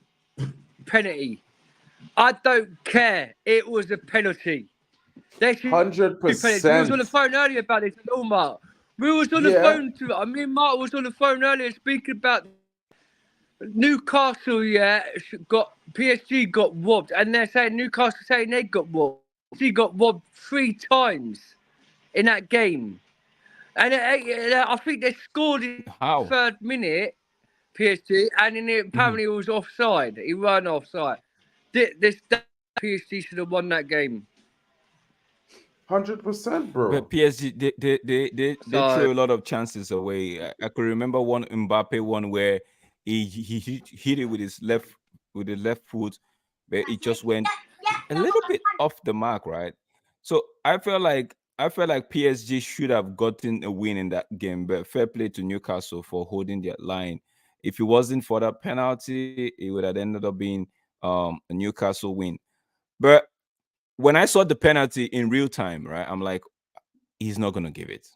penalty. I don't care. It was a penalty. They should do penalties. We was on the 100%. phone earlier about this, and all Mark. We was on the Yeah, phone to. I mean, Mark was on the phone earlier speaking about Newcastle. Yeah, got PSG got robbed, and they're saying Newcastle saying they got robbed. PSG got robbed 3 times in that game, and I think they scored in the How? 3rd minute. PSG, and then Mhm. apparently he was offside. He ran offside. This PSG should have won that game. 100%, But bro. PSG, they So threw a lot of chances away. I could remember one Mbappe one where he hit it with his left foot, but it just went a little bit off the mark, right? So I felt like PSG should have gotten a win in that game, but fair play to Newcastle for holding their line. If it wasn't for that penalty, it would have ended up being a Newcastle win. But when I saw the penalty in real time, right, I'm like, he's not gonna give it,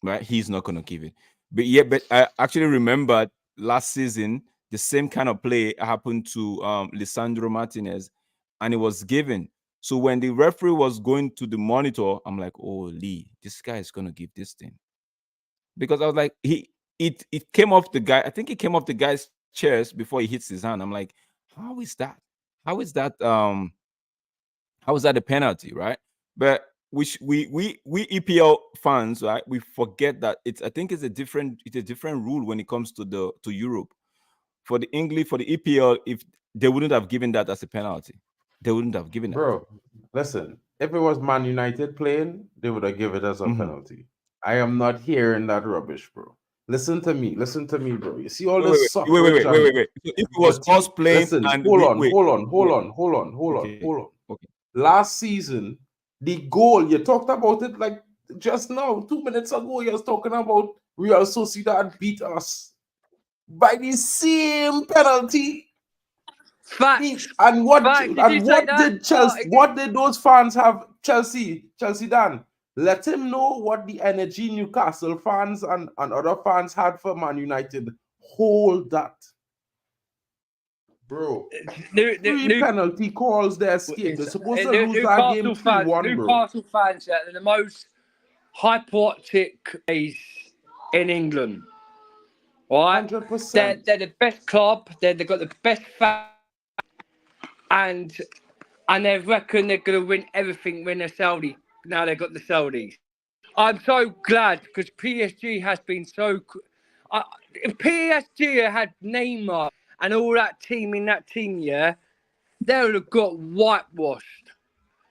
right? He's not gonna give it. But I actually remembered last season the same kind of play happened to Lisandro Martinez, and it was given. So when the referee was going to the monitor, I'm like, oh Lee, this guy is gonna give this thing. Because I was like, it came off the guy, I think it came off the guy's chest before he hits his hand. I'm like, how is that? How is that how is that a penalty, right? But we EPL fans, right? We forget that I think it's a different rule when it comes to Europe. For the English, for the EPL, if they wouldn't have given that as a penalty, they wouldn't have given that. Bro, listen, if it was Man United playing, they would have given it as a Mhm. penalty. I am not hearing that rubbish, bro. Listen to me, bro. You see all Wait, wait, this wait, wait, wait, suffrage wait, wait, and wait, wait. So if it was us fatigue. playing Listen, and we wait, wait, okay, hold on. okay. Last season, the goal, you talked about it like just now, 2 minutes ago, you was talking about Real Sociedad beat us by the same penalty. facts, facts. Did you And say what that? did Chelsea? What did those fans have? Chelsea Dan. Let him know what the energy Newcastle fans and other fans had for Man United. Hold that, bro. Three New, penalty calls they escaped. They're supposed to lose that game Newcastle fans, 3-1, bro. Newcastle fans, yeah, they're the most hypocritic days in England. All right, 100%. they're the best club. They've got the best fans, and they reckon they're gonna win everything when they're Saudi. Now they've got the Saudis. I'm so glad because PSG has been so. If PSG had Neymar and all that team in that team, yeah, they would have got whitewashed.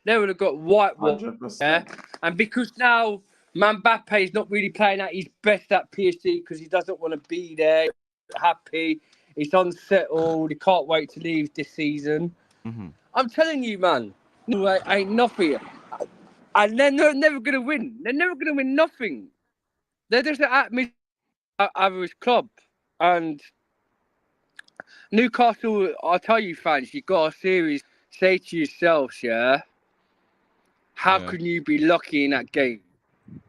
They would have got whitewashed, yeah. 100%. And because now Mbappe is not really playing at his best at PSG because he doesn't want to be there, he's happy, he's unsettled, he can't wait to leave this season. Mhm. I'm telling you, man. No, ain't nothing. And they're never going to win. They're never going to win nothing. They're just an average club. And Newcastle, I'll tell you, fans, you've got a series. Say to yourselves, yeah, how can you be lucky in that game?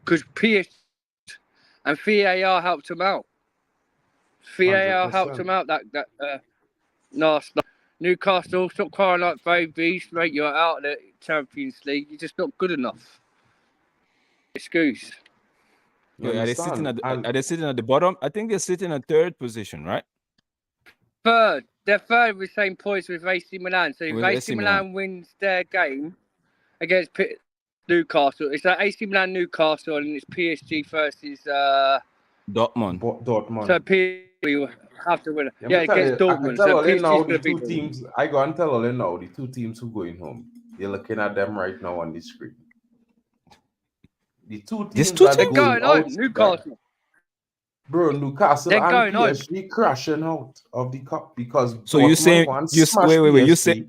Because PS and VAR helped them out. VAR helped them 100%. out. Last night. Newcastle, stop crying like babies, mate. You're out of the Champions League. You're just not good enough. Excuse. You Are they sitting understand? And are they sitting at the bottom? I think they're sitting at third position, right? Third. They're third with the same points with AC Milan. So if With AC Milan wins their game against Newcastle, it's like AC Milan Newcastle and it's PSG versus Dortmund. Dortmund. So PSG will have to win. Yeah, Against I can Dortmund. tell So all in PSG now is the going to two beat them. teams. I go and tell all in now the two teams who going home. You're looking at them right now on the screen. The two These teams two that They're teams? going out, home. Newcastle. bro, Newcastle They're and going home. PSG crashing out of the cup because So you Dortmund saying go and you smash wait, you PSG. say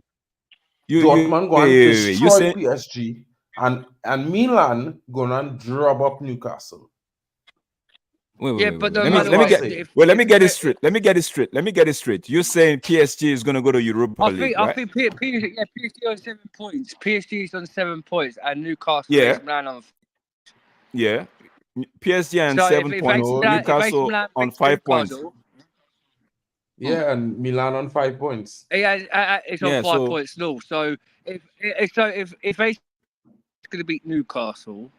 you Dortmund go and wait, you destroy say PSG, and Milan gonna drop up Newcastle. Yeah, but no Let matter me what, get say. let me get it straight. Let me get it straight. You're saying PSG is gonna go to Europa League, I right? think PSG on 7 points. PSG is on 7 points, and Newcastle Yeah. is Milan on. Yeah. PSG on So 7 if points. AC Milan, Newcastle on beats 5 points. Newcastle, Yeah, and Milan on 5 points. it's on Yeah, 5 points nil. So if AC is going to beat Newcastle,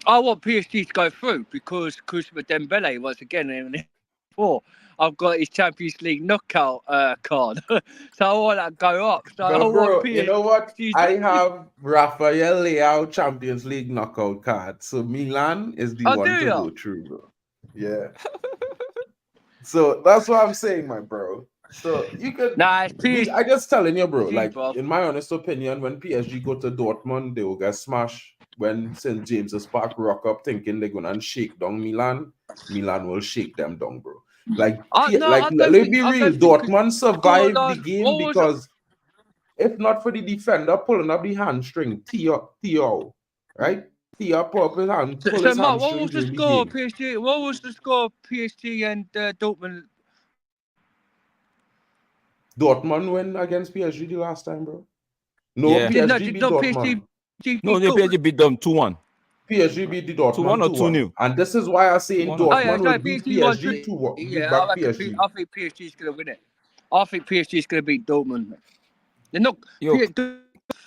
I want PSG to go through because with Dembele once again in 4. I've got his Champions League knockout card, so I want that to go up. So I But want bro, PSG. you know what? I have Rafael Leao Champions League knockout card. So Milan is the one to go through, bro. Yeah. So that's what I'm saying, my bro. So you could Nah, it's PSG. I just telling you, bro, like bro. in my honest opinion, when PSG go to Dortmund, they will get smashed. When St. James's Park rock up thinking they're gonna shake down Milan, Milan will shake them down, bro. Like, let's be real, Dortmund survived the game because if not for the defender pulling up the hamstring, Theo, right? Theo pull up his hand, pull his Mark, hamstring what was the during the score? game. PSG. What was the score? PSG and Dortmund. Dortmund win against PSG the last time, bro. No, Yeah. PSG beat Dortmund. No, PSG beat them 2-1. PSG beat the Dortmund 2-1 or 2-0. And this is why I say in Dortmund will beat PSG 2-1. Yeah, I think PSG is going to win it. I think PSG is going to beat Dortmund. They're not. Yo,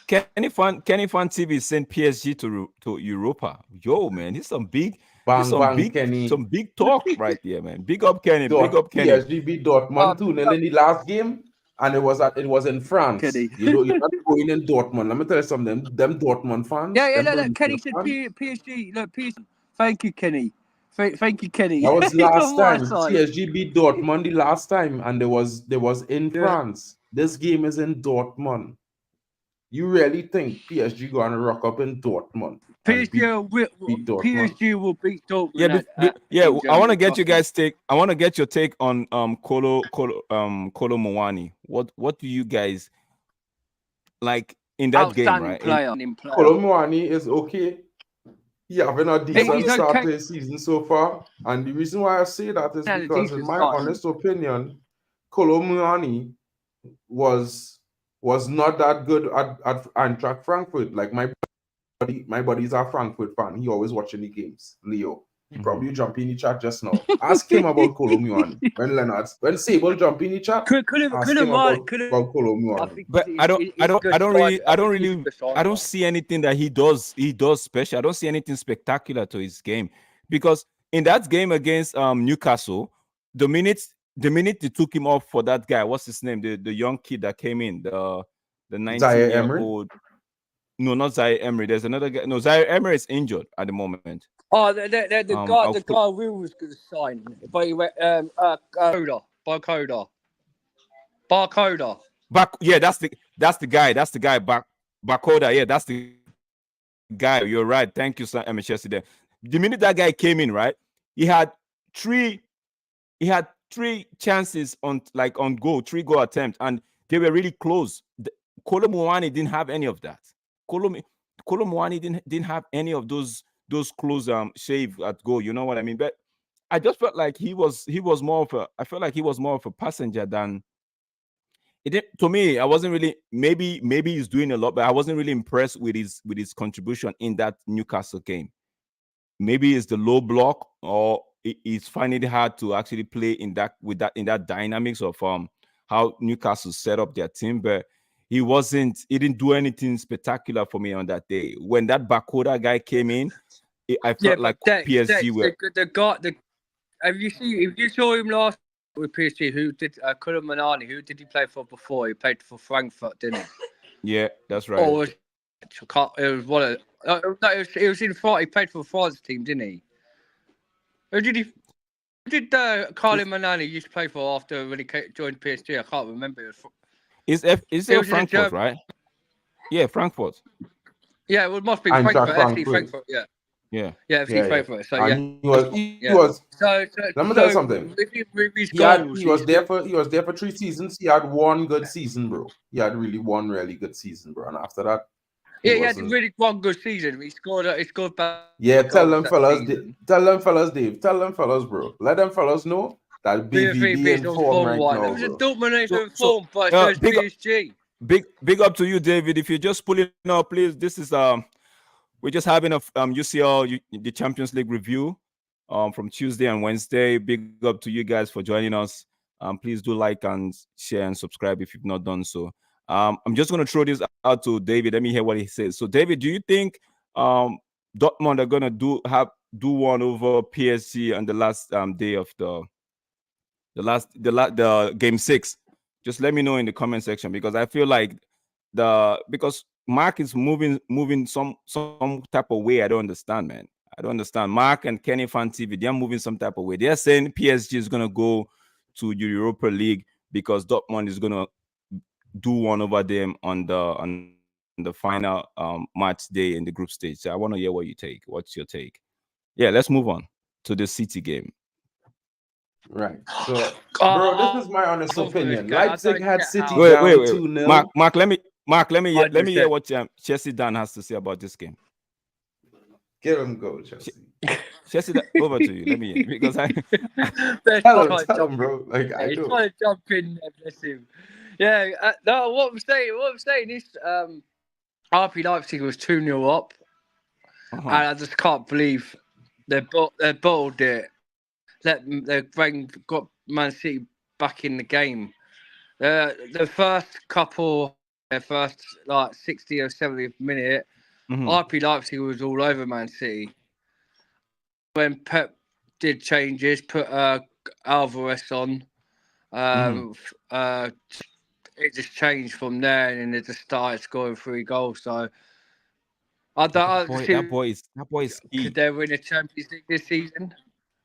Kenny Fan TV sent PSG to Europa. Yo, man, this some big Kenny. some big talk right there, man. Big up Kenny. Big up Kenny. PSG beat Dortmund 2-0 in the last game, and it was in France. Kenny. You're not going in Dortmund. Let me tell you something. Them Dortmund fans. Yeah. Kenny said PSG. Look, PSG. Thank you, Kenny. Thank you, Kenny. That was last time. PSG beat Dortmund the last time, and there was in France. This game is in Dortmund. You really think PSG gonna rock up in Dortmund? PSG will beat Dortmund. Yeah. I want to get you guys take. I want to get your take on Kolo Muani. What do you guys like in that game, right? Kolo Muani is okay. He having a decent start to the season so far, and the reason why I say that is because, in my honest opinion, Kolo Muani was not that good at Eintracht Frankfurt. Like my buddy's a Frankfurt fan. He always watching the games. Leo, he probably jump in the chat just now. Ask him about Kolo Muani. When Sable jump in the chat, ask him about Kolo Muani. But I don't see anything that he does special. I don't see anything spectacular to his game, because in that game against Newcastle, the minute they took him off for that guy, what's his name? The young kid that came in, the 19-year-old. No, not Zaire Emery. There's another guy. No, Zaire Emery is injured at the moment. Oh, the guy Will was going to sign, but he went Barcoda. Yeah, that's the guy. Barcoda. Yeah, that's the guy. You're right. Thank you, sir. MHS there. The minute that guy came in, right, he had three chances on goal, 3 goal attempts, and they were really close. Kolo Muani didn't have any of that. Kolo Muani didn't have any of those close shave at goal. You know what I mean? But I just felt like he was more of a. I felt like he was more of a passenger than it did, to me. I wasn't really, maybe he's doing a lot, but I wasn't really impressed with his contribution in that Newcastle game. Maybe it's the low block, or he's finding it hard to actually play in that dynamics of how Newcastle set up their team. But he didn't do anything spectacular for me on that day. When that Bakoda guy came in, I felt like PSG were. The guy. If you saw him last with PSG, who did Koulibaly, who did he play for before? He played for Frankfurt, didn't he? Yeah, that's right. Or it was one of no, it was in France. He played for France team, didn't he? Who did he? Who did Koulibaly used to play for after when he joined PSG? I can't remember. Is it Frankfurt, right? Yeah, Frankfurt. Yeah, it must be Frankfurt. FC Frankfurt. Yeah. Yeah, FC Frankfurt. So and he was. So let me tell you something. He was there for 3 seasons. He had one good season, bro. He had really one really good season, bro. And after that, he had really one good season. He scored back. Yeah, tell them fellas, Dave. Tell them fellas, bro. Let them fellas know that BVB in form right now. It was a Dortmund in form, but it's PSG. Big up to you, David. If you're just pulling up, please. This is we're just having a UCL the Champions League review from Tuesday and Wednesday. Big up to you guys for joining us. Please do like and share and subscribe if you've not done so. I'm just going to throw this out to David. Let me hear what he says. So, David, do you think Dortmund are going to do one over PSG on the last day of the game 6? Just let me know in the comment section, because I feel like because Mark is moving some type of way. I don't understand, man. I don't understand. Mark and Kenny Fan TV, they're moving some type of way. They're saying PSG is gonna go to the Europa League because Dortmund is gonna do one over them on the final match day in the group stage. So I want to hear what you take. What's your take? Yeah, let's move on to the City game. Right. So, bro, this is my honest opinion. Leipzig had City down wait. 2-0. Mark, let me hear what Chelsea Dan has to say about this game. Give him go, Chelsea. Chelsea, over to you. Let me hear, because tell him, bro. Like I do. He's trying to jump in there, bless him. Yeah. No, what I'm saying is, RB Leipzig was 2-0 up, and I just can't believe they bottled it. Got Man City back in the game. The first couple, first like 60 or 70th minute, RB Leipzig was all over Man City. When Pep did changes, put Alvarez on, it just changed from there, and then they just started scoring 3 goals. So that boy is key. Could they win a Champions League this season?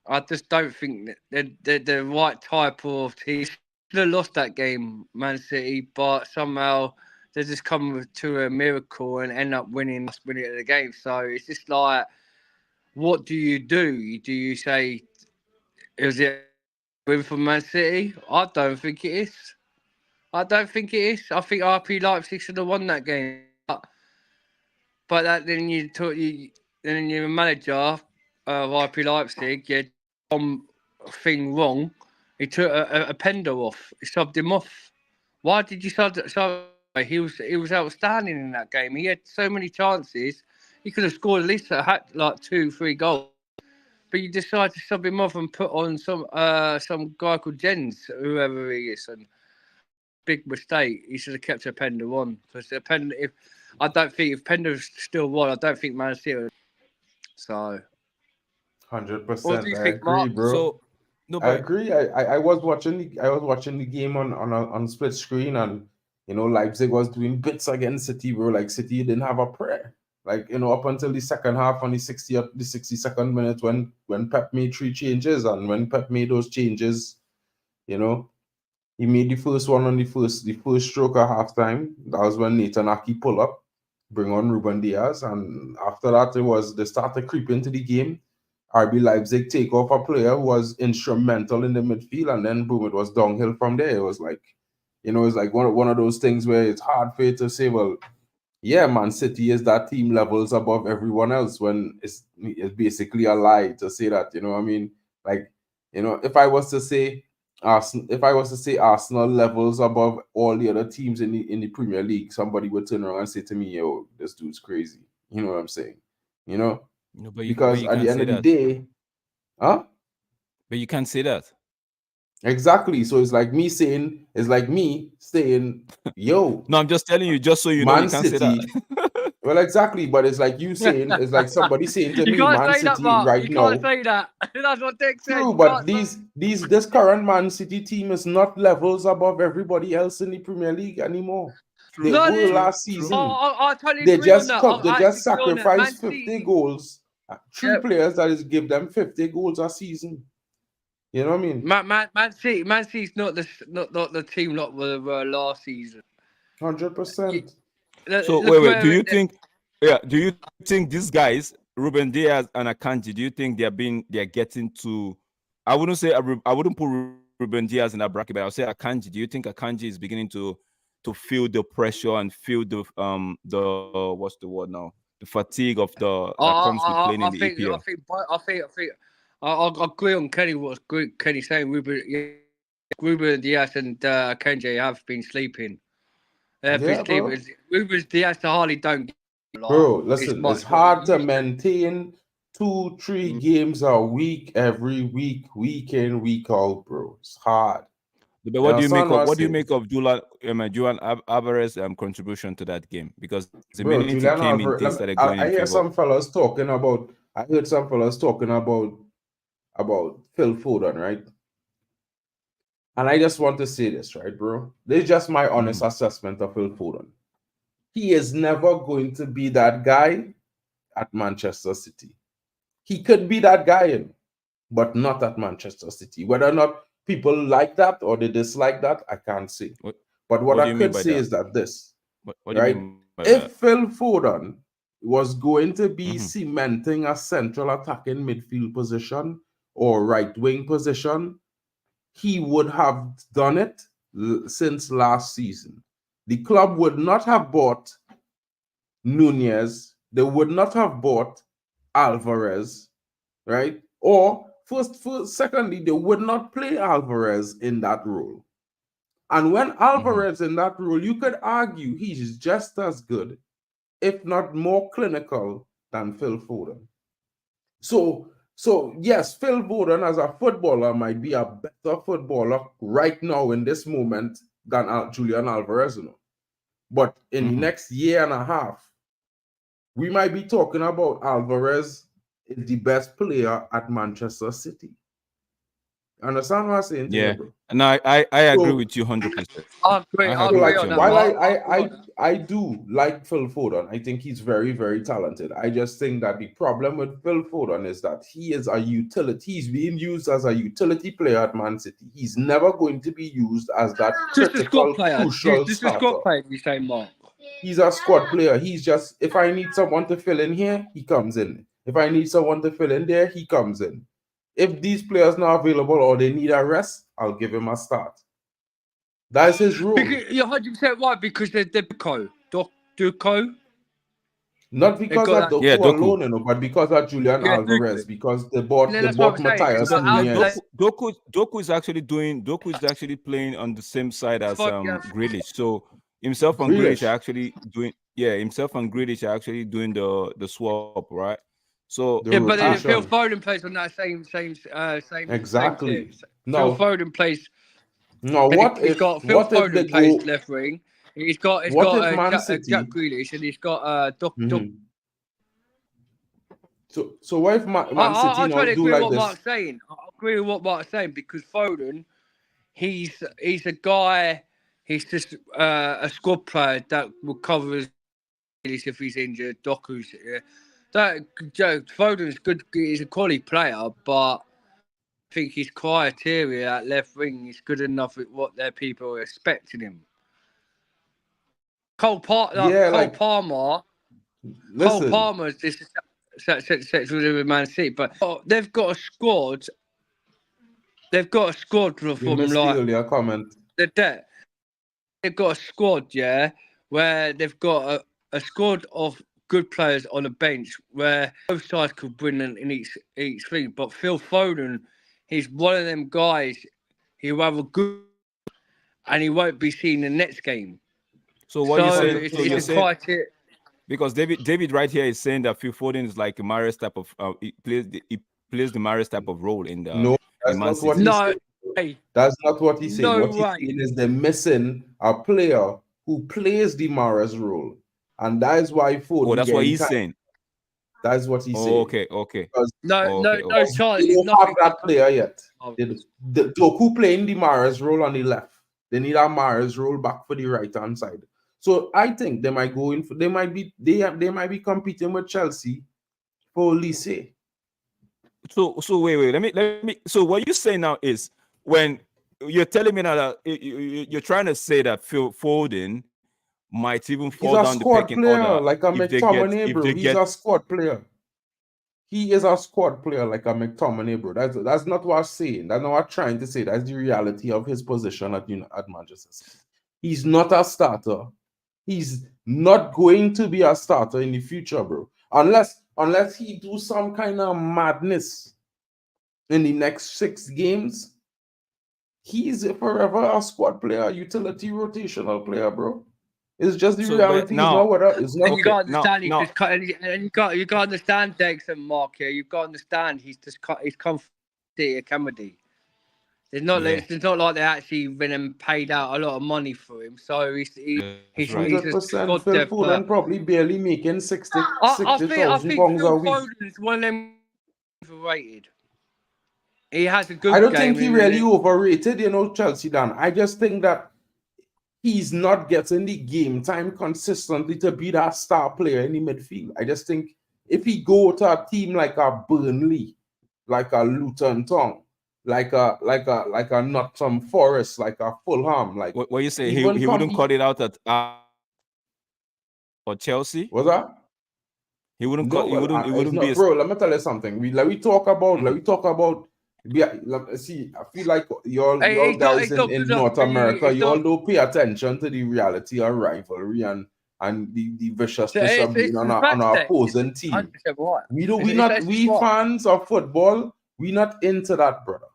I just don't think that they're the right type of team. Should have lost that game, Man City, but somehow they just come to a miracle and end up winning last minute of the game. So it's just like, what do you do? Do you say, is it win for Man City? I don't think it is. I think RP Leipzig should have won that game. But then you're a manager of RP Leipzig, you did one thing wrong. He took a Pender off. He subbed him off. Why did you sub? He was outstanding in that game. He had so many chances. He could have scored at least like 2-3 goals. But you decided to sub him off and put on some guy called Jens, whoever he is, and big mistake. He should have kept a Pender on, because I don't think if Pender's still won, I don't think Man City. So 100%. I agree, bro. So, I agree. I was watching the game on split screen, and Leipzig was doing bits against City, bro. Like City didn't have a prayer. Like up until the second half, on the 62nd minute, when Pep made 3 changes, and when Pep made those changes, he made the first one on the first stroke of halftime. That was when Nathan Aki pull up, bring on Ruben Diaz, and after that they started creep into the game. RB Leipzig take off a player who was instrumental in the midfield, and then boom, it was downhill from there. It was like It's like one of those things where it's hard for you to say, well, yeah, Man City is that team levels above everyone else, when it's basically a lie to say that. You know what I mean? Like, if I was to say Arsenal levels above all the other teams in the Premier League, somebody would turn around and say to me, "Yo, this dude's crazy." You know what I'm saying? You know, No, but because you at the can't end say of the that. day, huh? But you can't say that. Exactly. So it's like me saying, "Yo, No, I'm just telling you, just so you know, you Man can't say that. City." Well, exactly, but it's like it's like somebody saying to You me, can't Man say that, City Mark. right You can't now. say that. That's what Dick said. True, You but can't say this current Man City team is not levels above everybody else in the Premier League anymore. They no. were last I, season. I totally agree on that. They I just actually agree on that. Man sacrificed 50 City. goals. Three Yeah. players that is give them 50 goals a season. You know what I mean? Man City's not the team like we were last season. You- 100%. So Look wait. Do where you think? Yeah. Do you think these guys, Ruben Diaz and Akanji, do you think they're getting to? I wouldn't say I wouldn't put Ruben Diaz in that bracket, but I'll say Akanji. Do you think Akanji is beginning to feel the pressure and feel the what's the word now? The fatigue of the that comes with playing in the EPL. I agree on Kenny. Kenny saying? Ruben Diaz and Kenji have been sleeping. They've been Yeah, sleeping. bro. Ruben Diaz hardly don't get a lot. Bro, It's listen, it's much what he hard to used to. maintain two, three Mm. games a week, every week in, week out, bro. It's hard. But You understand what I what do you say? make of Juan Alvarez contribution to that game? Because the minute he Bro, came in, Julian things Alvarez, started going in I favor. hear some fellas talking about, I heard some fellas talking about Phil Foden, right? And I just want to say this, right, bro? This is just my honest assessment of Phil Foden. He is never going to be that guy at Manchester City. He could be that guy, but not at Manchester City. Whether or not people like that or they dislike that, I can't say. What But what What do I you mean could by say that? is that this, What do you right? mean by that? If Phil Foden was going to be cementing a central attacking midfield position or right wing position, he would have done it since last season. The club would not have bought Nunez, they would not have bought Alvarez, right? Or secondly, they would not play Alvarez in that role. And when Alvarez in that role, you could argue he's just as good, if not more clinical than Phil Foden. So yes, Phil Foden as a footballer might be a better footballer right now in this moment than Julian Alvarez, But in the next year and a half, we might be talking about Alvarez is the best player at Manchester City. Understand what I'm saying to you, Yeah, bro? and I agree So with you 100%. I I So agree agree like with on you that, on while that. Mark. I agree on that. I do like Phil Foden, I think he's very, very talented. I just think that the problem with Phil Foden is that he is a utility. He's being used as a utility player at Man City. He's never going to be used as that Just a squad critical, player. crucial Just a squad starter. player. You say, Mark. He's a squad player. He's just, if I need someone to fill in here, he comes in. If I need someone to fill in there, he comes in. If these players not available or they need a rest, I'll give him a start. That's his role. Because you're 100% right. Because they're Duco. Not They've because of got that. Yeah, Doku Doku. alone, but because of Julian Yeah, Duco. Alvarez, because And then they that's what I'm bought saying. It's Matthias got No, Alvarez. Nunez. Doku is actually playing on the same side as Yeah. Grealish. So himself and Grealish Grealish, are actually doing himself and Grealish are actually doing the swap, right? So the Yeah, but then Phil rotation. Foden plays on that same Exactly. team. Phil Now, Foden plays. now He's got Phil what if they Foden plays go, left wing. He's what got if Man Jack City, Grealish, and he's got Doc. Mhm. So what if Man City I now totally do agree with like what this? Mark's saying. I agree with what Mark's saying because Foden, he's a guy. He's just a squad player that will cover his if he's injured. Doku's that Foden's good. He's a quality player, but I think his criteria at left wing is good enough with what their people are expecting him. Yeah, Cole like Palmer. Cole listen, Palmer is just sets with Man City, but they've got a squad. They've got a squad you from missed the like earlier comment. the debt. they've got a squad, yeah, where they've got a squad of good players on the bench where both sides could win in each thing. But Phil Foden, he's one of them guys. He'll have a good, and he won't be seen in the next game. So what you're So saying? it's, So you're it's saying quite it. because David right here is saying that Phil Foden is like a Mahrez type of he plays the Mahrez type of role in No, that's Man not what City. he's No saying. way. That's not what he's saying. No What he's way. saying is they're missing a player who plays the Mahrez role. And that is why Oh, Foden that's what getting he's time. saying. That's what he's Oh, saying. okay. Because No Okay. chance. they He's don't have nothing. that player yet. Oh, The Doku playing the Mahrez role on the left. They need a Mahrez role back for the right hand side. So I think they might go in for they might be competing with Chelsea for Lise. So wait. Let me. So what you're saying now is when you're telling me now that you're trying to say that Phil Foden might even He's fall a down the squad pecking player order like a McTominay, if bro. they He's get. a squad player. He is a squad player like a McTominay, bro. That's not what I'm saying. That's not what I'm trying to say. That's the reality of his position at Manchester City. He's not a starter. He's not going to be a starter in the future, bro. Unless he do some kind of madness in the next 6 games. He's forever a squad player, utility rotational player, bro. It's just the So, but reality. It's not now, whether it's not. and you okay, got to understand, now, and you got to understand Dex and Mark here. You've got to understand he's come from the academy. It's not yeah, like they actually been and paid out a lot of money for him. So that's right. he's a 100%. squad Phil depth player. Foden probably barely making 60 I think £60,000 Phil a week. Foden is one of them overrated. He has a good I don't game. think he really overrated, Chelsea, Dan. I just think that he's not getting the game time consistently to be that star player in the midfield. I just think if he go to a team like a Burnley, like a Luton Town, like a Nottingham Forest, like a Fulham, like What you say? even He wouldn't cut it out at or Chelsea. what's that? He wouldn't No, cut. He well, wouldn't. It it's wouldn't be not, a. bro. Let me tell you something. We talk about. Mhm. Let me talk about. See, I feel like y'all He's guys not good in enough. North America, He's y'all not. don't pay attention to the reality of rivalry and the viciousness of being It's on the an fact that it's opposing team. 100% right. We don't. It's We right. fans of football. We not into that, brother.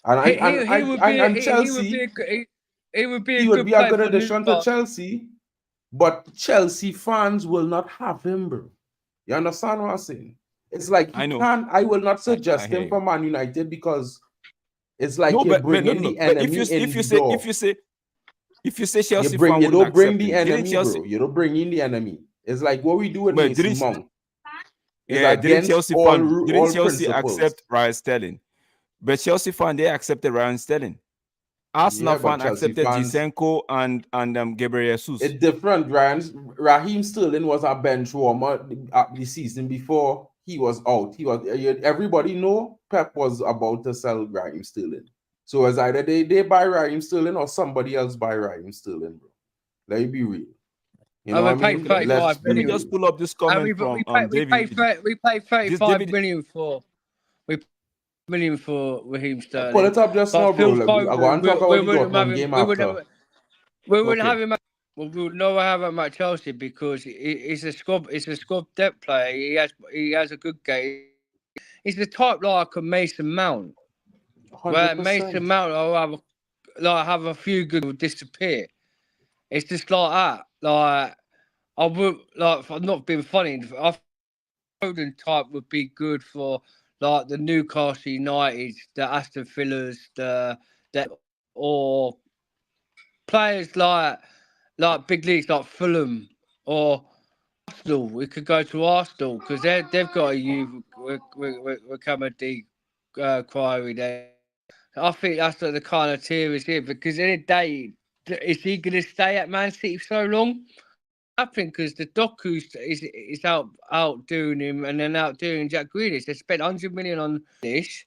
He would be And he would Chelsea, be he would be a he would good be a player good for addition to Newcastle. Chelsea, but Chelsea fans will not have him, bro. You understand what I'm saying? It's like I you know. can't. I will not I suggest hear him for you. Man United because it's like No, you're but bringing no. the But enemy in if you the say door. Chelsea fan You wouldn't don't bring accept the him, didn't enemy, Chelsea? bro. You don't bring in the enemy. It's like what we do with But Mason Mount. It's didn't against Chelsea fan? Didn't all Chelsea principles. accept Ryan Sterling? But Chelsea fan they accepted Ryan Sterling. Arsenal Yeah, but fan Chelsea accepted fans, Zinchenko and Gabriel Jesus. it's different. Raheem Sterling was a bench warmer the season before he was out. Everybody know Pep was about to sell Raheem Sterling. So it's either they buy Raheem Sterling or somebody else buy Raheem Sterling, bro. Let me be real. You know And what I we paid mean? 35 Let me million. just pull up this And comment from David. we paid 35 David, million for Raheem Pull Sterling. it up just But now, bro. Phil I go Foden, and talk about the Dortmund game after. we wouldn't okay. have him. We would never have him at Chelsea because he's a squad depth player. He has a good game. He's the type like a Mason Mount, where Mason 100%. Mount will have a few good will disappear. It's just like that. Like I would like I'm not being funny. I think Foden type would be good for like the Newcastle United, the Aston Villas, the or players like big leagues like Fulham or Arsenal. We could go to Arsenal because they've got a youth academy inquiry there. I think that's the kind of tier is here because in a day, is he going to stay at Man City for so long? I think because the Doku is outdoing him and then outdoing Jack Grealish. They spent 100 million on this.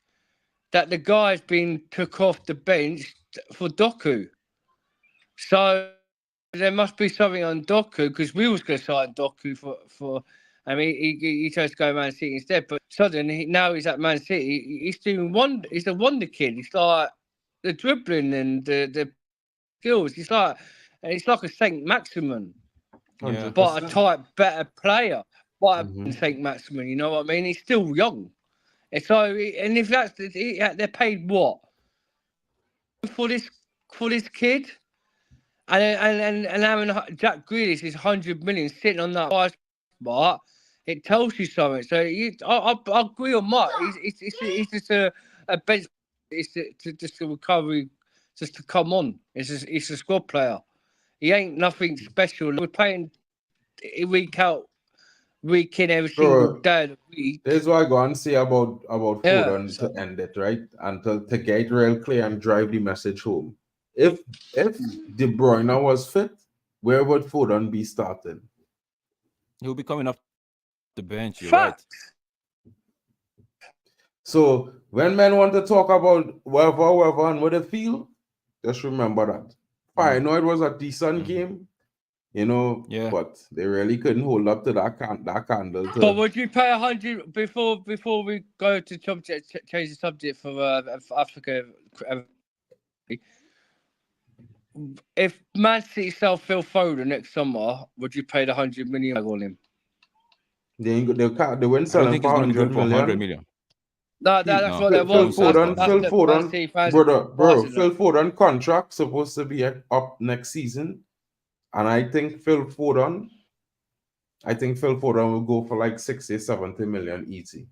That the guy's been took off the bench for Doku. So there must be something on Doku because we was going to sign Doku for. I mean, he chose to go Man City instead, but suddenly now he's at Man City. He's doing He's a wonder kid. He's like the dribbling and the skills. He's like and it's like a Saint Maximin, Yeah. but a 100%. type better player, but a Mm-hmm. Saint Maximin. You know what I mean? He's still young, and so and if they're paid what for this kid, and having Jack Grealish is 100 million sitting on that price mark, it tells you something. So I agree on Mark. It's just a bench. Just a recovery, just to come on. It's a squad player. He ain't nothing special. We're playing week out, week in, every single So day of the week. here's what I go and say about Yeah. Foden So to end it, right? And to get it real clear and drive the message home. If De Bruyne was fit, where would Foden be starting? He'll be coming off the bench. You're right. fact. So when men want to talk about whatever, and what they feel, just remember that. Mm, I know it was a decent mm. game, Yeah. but they really couldn't hold up to that candle But to. would you pay 100 before we go to change the subject for Africa? uh, If Man City sell Phil Foden next summer, would you pay the 100 million on him? They went I don't selling think he's for going to be going 100 for 100 million. million. No, that's No, what they he Phil won't want. sell it for Foden, 100 Phil That's million. the Man Foden, City fans bro, pricing Phil it. Foden contract supposed to be up next season, and I think Phil Foden will go for like 60, 70 million easy.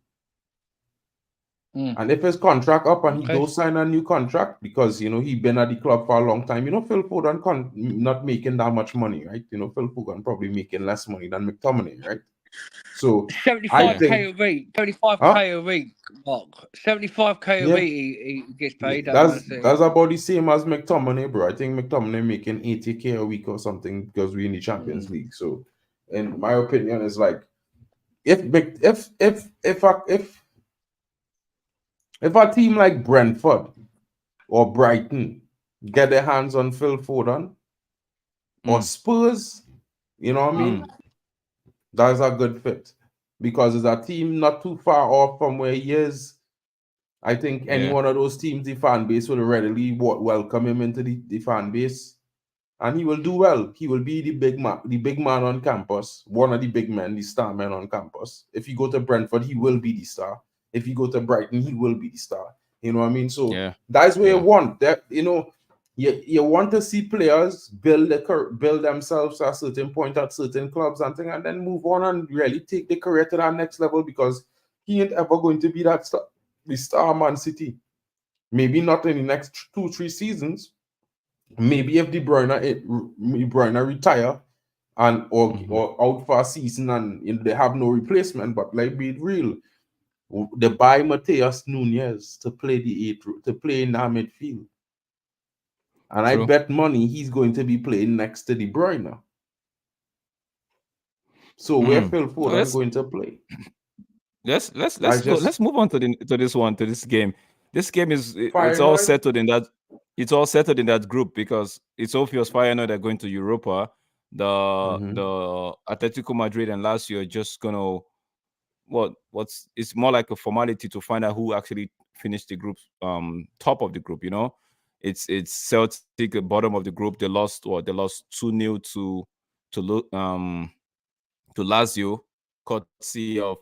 Mm. And if his contract up and he Okay. do sign a new contract, because he been at the club for a long time, Phil Foden not making that much money, right? Phil Foden probably making less money than McTominay, right? So I Yeah. 75k think, a week. huh? 75k a week, Mark. 75k a Yeah, week he gets yeah, paid at Man that's City. about the same as McTominay, bro. I think McTominay making 80K a week or something because we in the Champions Mm. League. So, in my opinion, is like if Mc- if a team like Brentford or Brighton get their hands on Phil Foden or Mm, Spurs, you know what I mm. mean? That's a good fit because it's a team not too far off from where he is. I think any Yeah. one of those teams, the fan base will readily welcome him into the fan base, and he will do well. He will be the big man on campus, one of the big men, the star man on campus. If you go to Brentford, he will be the star. If you go to Brighton, he will be the star. You know what I mean? So Yeah. that's what you Yeah. want. That you want to see players build themselves at a certain point at certain clubs and thing, and then move on and really take the career to that next level because he ain't ever going to be that star, the star Man City. Maybe not in the next 2-3 seasons. Maybe if De Bruyne retire and Hmm. or out for a season and they have no replacement, but like be it real, they buy Mateus Nunez to play to play in that midfield. And I True. bet money he's going to be playing next to De Bruyne. So where Mm. Phil No, Foden going to play? I let's go. just Let's move on to this game. This game it's all paranoid. settled in that group because it's obvious Feyenoord are going to Europa. Mm-hmm. The Atletico Madrid and Lazio are just gonna what's it's more like a formality to find out who actually finished the group top of the group. It's Celtic at bottom of the group. They lost 2-0 to Lazio, courtesy of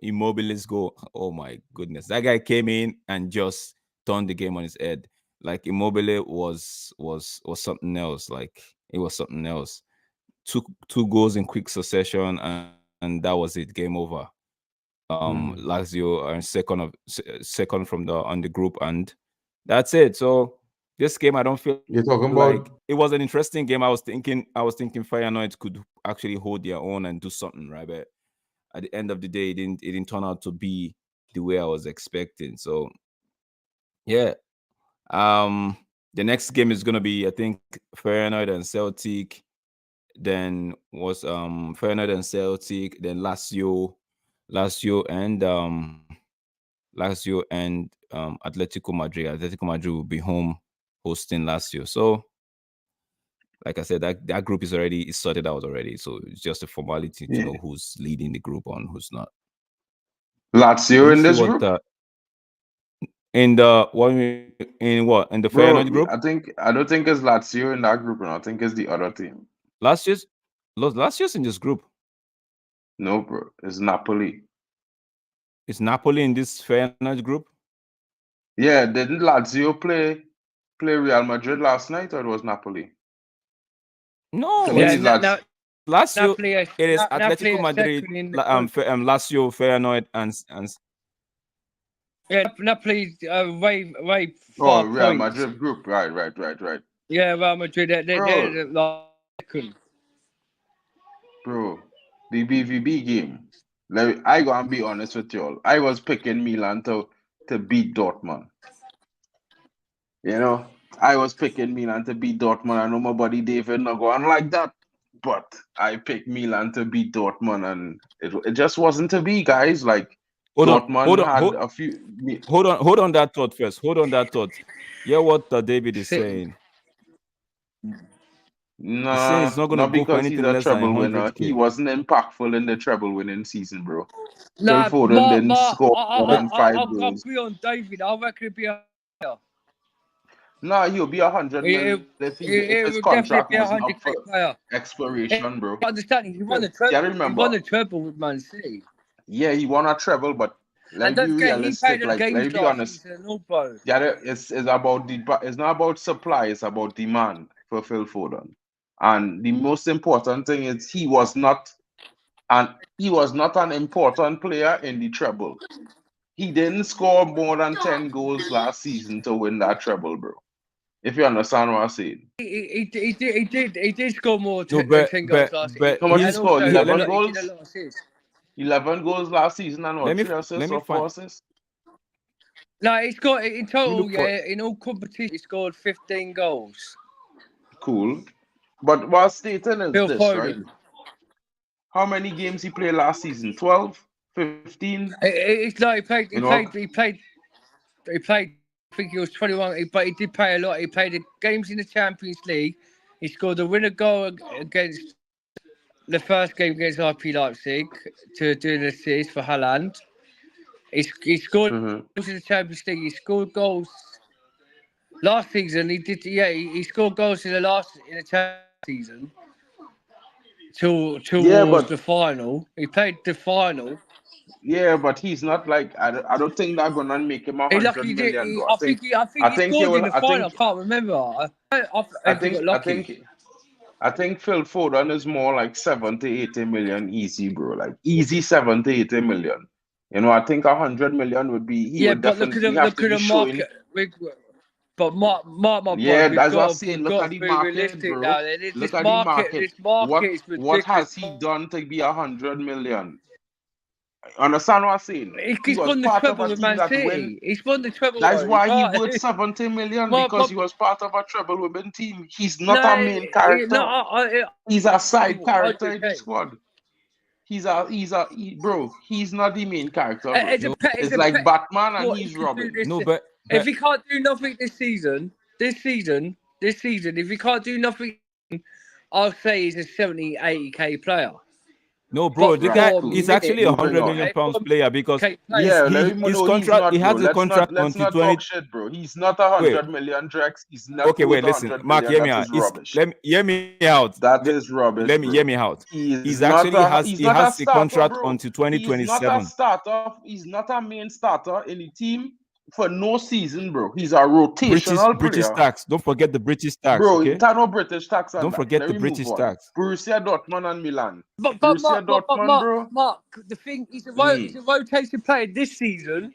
Immobile's goal. Oh my goodness, that guy came in and just turned the game on his head. Like Immobile was something else. Like it was something else. Two goals in quick succession, and that was it. Game over. Mm. Lazio are second from on the group, and that's it. So this game, I don't feel You're like talking it was about an interesting game. I was thinking Feyenoord could actually hold their own and do something, right? But at the end of the day, it didn't turn out to be the way I was expecting. So yeah, um, the next game is gonna be, I think, Feyenoord and Celtic. Then was Feyenoord and Celtic. Then Lazio and Atletico Madrid. Atletico Madrid will be home hosting Lazio. So like I said, that group is sorted out already. So it's just a formality to know yeah, who's leading the group and who's not. Let Lazio me in see this what group. in the what in the Bro, Feyenoord group? I don't think it's Lazio in that group, and I think it's the other team. Last year's last year's in this group. No, bro, it's Napoli. Is Napoli in this Feyenoord group? Yeah, didn't Lazio play Real Madrid last night, or it was Napoli? To No, me, Yeah, it's Lazio. Napoli, It is Napoli Atletico are Madrid, second in the group. Lazio, Feyenoord, and Yeah, Napoli way oh, far Real points. Madrid group. Right. Yeah, Real Madrid, Bro, they're like second. bro, the BVB game. I gonna be honest with y'all. I was picking Milan to beat Dortmund. You know, I was picking Milan to beat Dortmund. I know my buddy David not going like that, but I picked Milan to beat Dortmund, and it just wasn't to be, guys. Like hold on, hold Dortmund on, had hold, a few. hold on that thought first. Hold on that thought. Yeah, what David is City. saying. He's saying Nah, it's not going to not go for because he's anything a less than treble winner. He 100K. wasn't impactful in the treble winning season, bro. Phil Nah, Foden didn't score more But than five I'll goals. agree on David. I reckon it'd be a Nah, he'll be 100 million if it his would definitely contract be a wasn't up 100K for player. expiration, bro. Understanding he won the Gotta treble. He won remember, the treble with Man City. yeah, he won a treble, but And let's be don't forget, he played realistic. a lot of Like, let me games be last honest. season, all bro. Yeah, it's about it's not about supply, it's about demand for Phil Foden. And the most important thing is he was not an important player in the treble. He didn't score more than 10 goals last season to win that treble, bro. If you understand what I'm saying. He did score more no, than 10 goals last season. How much he And scored? also, let 11 me he did a goals? lot of assists. 11 goals last season and what? 3 let assists me or 4 find. assists? No, he scored in Let me total, look for. yeah, in all competitions, he scored 15 goals. Cool. But what stating is Phil this, right? Foden. How many games he played last season? 12? 15? It's like You know? he played. I think he was 21, but he did play a lot. He played the games in the Champions League. He scored the winner goal against the first game against RP Leipzig to do an assist for Haaland. He scored Mm-hmm. goals in the Champions League. He scored goals last season. He did, yeah. He scored goals in the Champions season Yeah, towards but the final. He played the final. he's not like I don't think they're gonna make him He 100 lucky did. million, bro. I think I he think he scored in will. the final. I can't remember. I think he got I lucky. think I think Phil Foden is more like 70, 80 million easy, bro. Like easy 70, 80 million. You know, I think 100 million would be he Yeah, would but definitely have look to at be the showing. market. But Mark my Yeah, point. that's what I'm saying. We've Look got at to the be market, realistic now. bro. Look This at the market, market. this market is What ridiculous. has he done to be 100 million? Understand what I'm saying? He He's was won the part of treble a with team Man that win. City. He's won the treble. That's Bro. You why he can't. worth 70 million because Mark, he was part of a treble winning team. He's not a no, main character. no. He's a side character in the 100K. squad. Bro, he's not the main character, bro. It's a No, pet. It's It's a like pet. Batman and What he he's could do Robin. this. no, If he can't do nothing this season, if he can't do nothing, I'll say he's a 70, 80K player. no, bro. But The Right, guy for cool. is me, actually a Moving hundred on. million pounds for player because 80K player. Yeah, let him his know he's contract. not, He bro. has a contract Let's until not 20. talk shit, bro. He's not a Wait, 100 million, Drex. He's not okay, worth wait. a Listen, 100 Mark, million. hear me That out. is rubbish. Let me hear me out. That is rubbish, Let me hear bro. me out. He's He's not actually a has he's he not a has a starter, contract bro. until He's not a 2027. starter. He's not a main starter in the team for no season, bro. He's a British rotational British player. tax. Don't forget the British tax. Bro, Okay. it's no British tax on Don't that. forget Let the me move British on. tax. Borussia Dortmund and Milan. But Borussia Dortmund, bro. Mark, the thing he's Mm. he's a rotation player this season.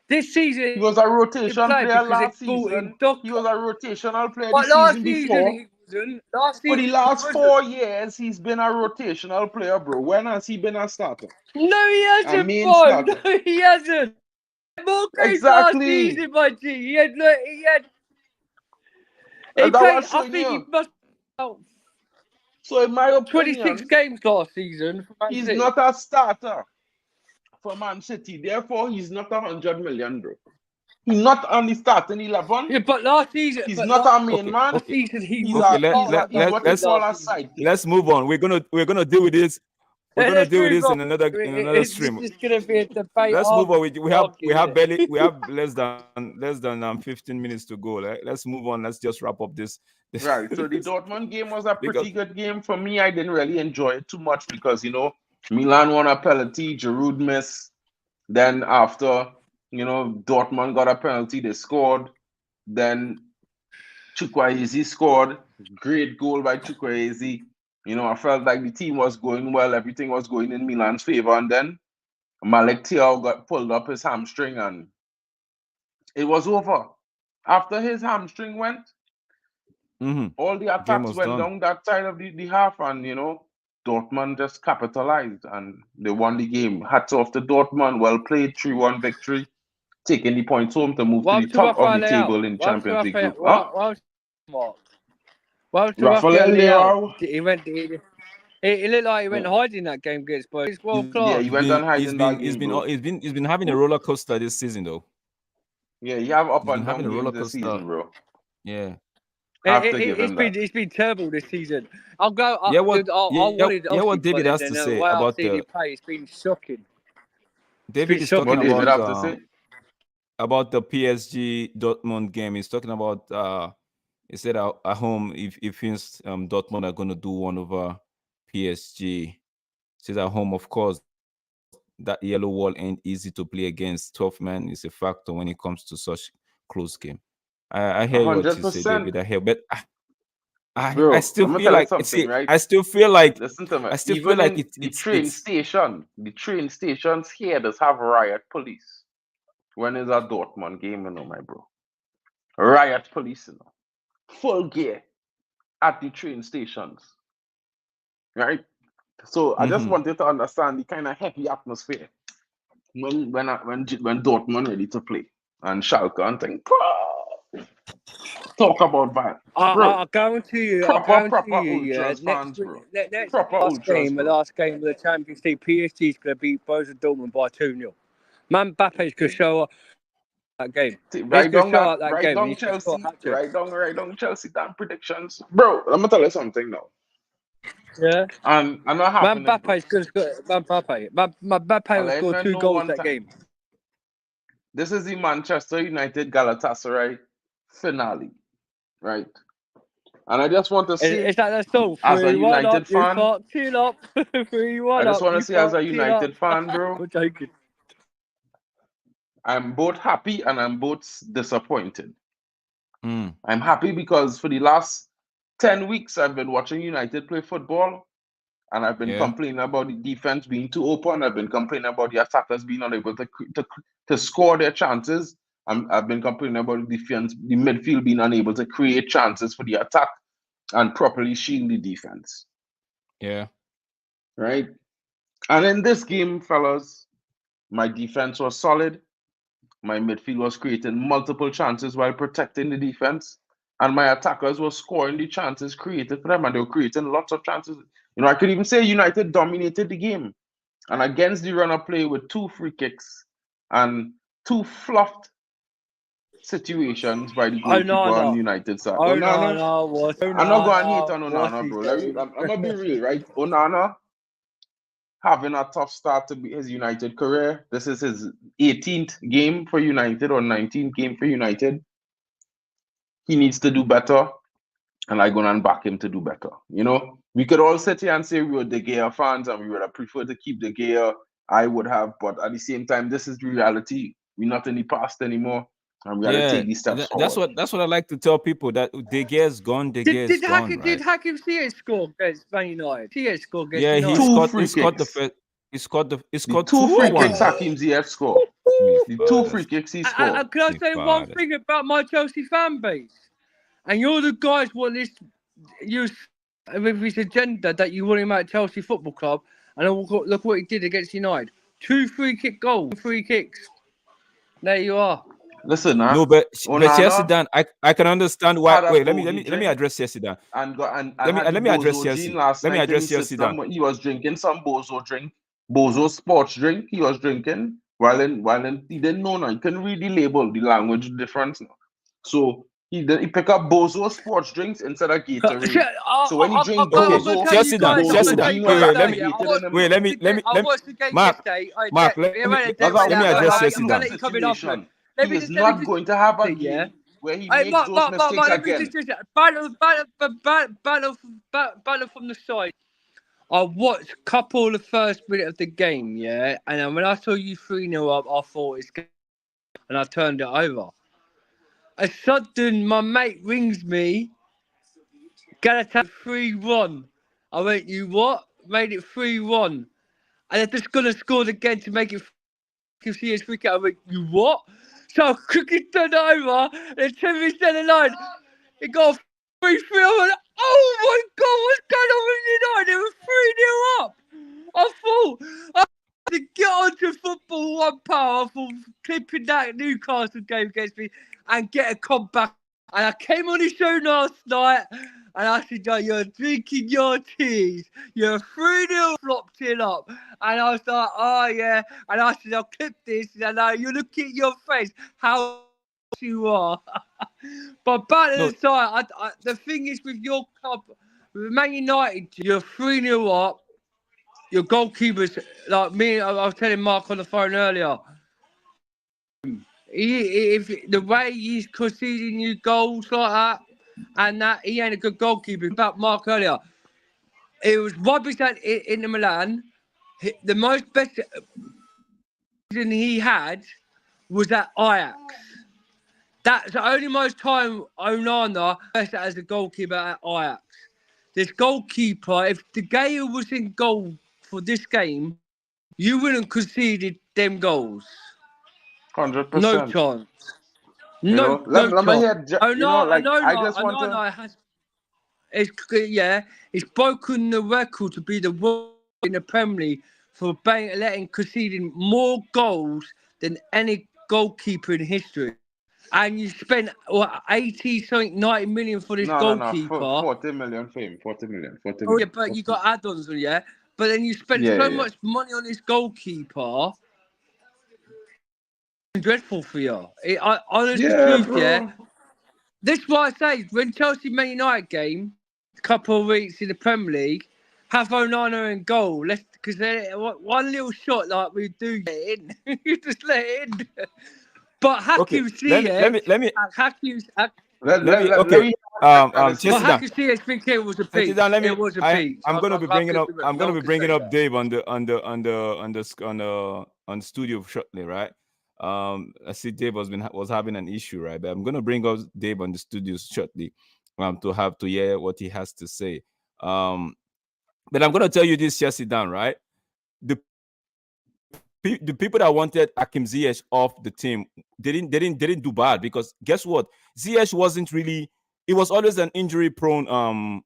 This He season was a he rotation played player because last it brought in season. Doc. He was a rotational player the But last season season before. he wasn't. Last For the season he last wasn't. 4 years, he's been a rotational player, bro. When has he been a starter? No, he A hasn't, main bro. starter. No, he hasn't. More games last Exactly. season, my G. He And that played. was I showing think he you. must have So, in my 26 opinion, games last season for Man he's City. not a starter for Man City. Therefore, he's not 100 million, bro. He's not on the starting 11. Yeah, but last season, He's not a main Okay, man. last season he He's was okay. a the he's starter a of he's Man what City they Let's call last a season. sidekick. let's move on. We're gonna deal with this We're gonna Let's deal with move this on. in another This stream. is going to be a debate. Let's move on. Argument. We have less than 15 minutes to go. Let's move on. Let's just wrap up this. Right. So the Dortmund game was a Because pretty good game for me. I didn't really enjoy it too much because Milan won a penalty, Giroud missed. Then after Dortmund got a penalty, they scored. Then Chukwueze scored. Great goal by Chukwueze. I felt like the team was going well. Everything was going in Milan's favor. And then Malik Thiaw got pulled up his hamstring and it was over. After his hamstring went, all the game attacks was went done. down that side of the half, and Dortmund just capitalized and they won the game. Hats off to Dortmund. Well played, 3-1 victory, taking the points home to move to Well the to top of the Rafael table in Well to Champions League Rafael. group. Huh? Well to Rafael Rafael. Leao. He went. It looked like he went hiding that game against Spurs. He's world class. He went on hiding that game, bro. He's been having a roller coaster this season though. Yeah, you have up He's been and down having a games roller this coaster. season, bro. Yeah. Have to give him that. It's been terrible this season. I'll go. Yeah, what David has to then say the way I've about seen the him play, it's been shocking. David is shocking. What talking David have to say? about the PSG Dortmund game. He's talking about he said at home if thinks Dortmund are gonna do one over PSG. Says at home, of course, that yellow wall ain't easy to play against. 12 man is a factor when it comes to such close game. I hear what you say, 100%. David. I hear, but Bro, I still I'm gonna feel tell you like something, right? I still feel like Listen to me. I still feel Even like in the it's train stations here does have riot police. When is a Dortmund game, my bro? Riot police, full gear at the train stations, right? So I just wanted to understand the kind of heavy atmosphere when Dortmund ready to play and Schalke and think, talk about that, bro. I guarantee you. Proper ultras Next fans, bro. next Proper ultras, the bro. last game of the Champions League, PSG is going to beat Borussia Dortmund by 2-0. Man, Mbappe's going to show up that game. Write down He's gonna score a Chelsea. hat-trick. Write down Chelsea damn predictions, bro. I'm gonna tell you something now. Yeah. And I'm not having it, bro. Mbappe's going to score. Mbappe will score 2 goals that game. This is the Manchester United Galatasaray finale, right? And I just want to see, Is that the song? as a 3-1 United up, you fan, fuck, chill up. 3-1 I just up, want to you see, as a fuck, chill United up. fan, bro, I'm joking. I'm both happy and I'm both disappointed. Mm. I'm happy because for the last 10 weeks, I've been watching United play football. And I've been complaining about the defense being too open. I've been complaining about the attackers being unable to score their chances. I've been complaining about the defense, the midfield being unable to create chances for the attack and properly shield the defense. Yeah. Right? And in this game, fellas, my defense was solid. My midfield was creating multiple chances while protecting the defense. And my attackers were scoring the chances created for them, and they were creating lots of chances. I could even say United dominated the game. And against the run of play with 2 free kicks and 2 fluffed situations by the goalkeeper on the United side. Onana, I'm not going to hate on Onana, bro. I'm going to be real, right? Onana having a tough start to his United career. This is his 18th game for United or 19th game for United. He needs to do better, and I'm going to back him to do better. We could all sit here and say we were De Gea fans and we would have preferred to keep De Gea. I would have, but at the same time, this is the reality. We're not in the past anymore, and we got to take these steps forward. That's what I like to tell people, that De Gea's gone. De Gea's gone, right? Did Hakim Ziyech score against Man United? Ziyech scored against United. He scored 2 free kicks. Hakim Ziyech scored. The 2 free kicks he scored. Can I say one thing about my Chelsea fan base? And you're the guys want this use with his agenda that you want him at Chelsea Football Club, and look what he did against United. 2 free kick goals, 3 kicks. There you are. Listen, no, but Chelsea Dan, I can understand why. Wait, let me address Chelsea Dan. Let me address Chelsea. Let me address Chelsea Dan. He was drinking some Bozo sports drink. He was drinking while in he didn't know now. He couldn't read the label, the language difference now. So He pick up Bozo sports drinks instead of Gatorade. So when he drink Okay, I'm going to Bozo, tell you Chelsea down, guys, I'm Chelsea going to tell down. you Bozino Wait, guys wait, got let now, me, yeah. gated in the wait, milk. I watched the game Mark, yesterday. Mark, Gaga, let me Gaga, address Gaga, Chelsea in down. that situation, he is not going to have a yeah. game where he Hey, makes Mark, those Mark, Mark, mistakes Mark, let me again. just battle from the side. I watched a couple of the first minute of the game, yeah, and then when I saw you 3-0 up, I thought it's good, and I turned it over. A sudden, my mate rings me, Galatasaray 3-1. I went, you what? Made it 3-1. And they're just going to score again to make it see his free kick. I went, you what? So I quickly turned it over, and 10 minutes down the line, it got a 3-3. I went, oh my God, what's going on with United? They were 3-0 up. I thought I had to get onto football one power for clipping that Newcastle game against me and get a comeback. And I came on the show last night and I said, oh, you're drinking your teas. You're 3-0 flopped it up. And I was like, oh yeah. And I said, I'll clip this. And you look at your face, how you are. But back to No, the side, the thing is with your club, with Man United, you're 3-0 up. Your goalkeepers, like me, I was telling Mark on the phone earlier. If the way he's conceding you goals like that, and that he ain't a good goalkeeper. About Mark earlier, it was rubbish at Inter Milan. The most best season he had was at Ajax. That's the only most time Onana best as a goalkeeper at Ajax. This goalkeeper, if De Gea was in goal for this game, you wouldn't conceded them goals. No 100%. chance. You No, know, no let me chance. hear, like, I just want to. Onana has. It's broken the record to be the worst in the Premier League for conceding more goals than any goalkeeper in history. And you spent 80 something 90 million for this No, goalkeeper. 40 million for him, 40 million, 40 Oh yeah, million. but you got add-ons, yeah. But then you spent Yeah, so yeah. much money on this goalkeeper. Dreadful for you. Honest to Yeah, truth, yeah. bro. This is what I say. When Chelsea Man United game, a couple of weeks in the Premier League, have Onana in goal. Let's because one little shot like we do get in, you just let it in. But okay. Hakim Let me, let Ziyech, me, let me, Let, let, let okay. me but Chelsea analysis. down. Hakim Ziyech think it was a Chelsea down. peach. It was a peach. I'm gonna be bringing up, No one can say that. Dave on the studio shortly, right? I see Dave was having an issue, right? But I'm gonna bring up Dave on the studio shortly, to hear what he has to say. But I'm gonna tell you this, Chelsea down, right? The the people that wanted Hakim Ziyech off the team, they didn't do bad, because guess what? Ziyech wasn't really. It was always an injury prone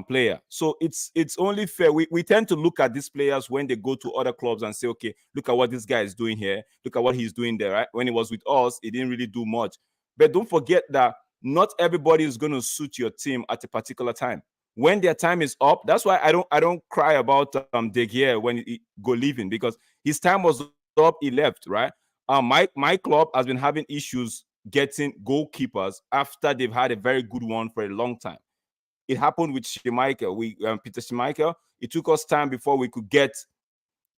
player. So it's only fair. We tend to look at these players when they go to other clubs and say, okay, look at what this guy is doing here. Look at what he's doing there. Right? When he was with us, he didn't really do much. But don't forget that not everybody is going to suit your team at a particular time. When their time is up, that's why I don't cry about De Gea when he go leaving, because his time was up, he left, right? My club has been having issues getting goalkeepers after they've had a very good one for a long time. It happened with Schmeichel. Peter Schmeichel. It took us time before we could get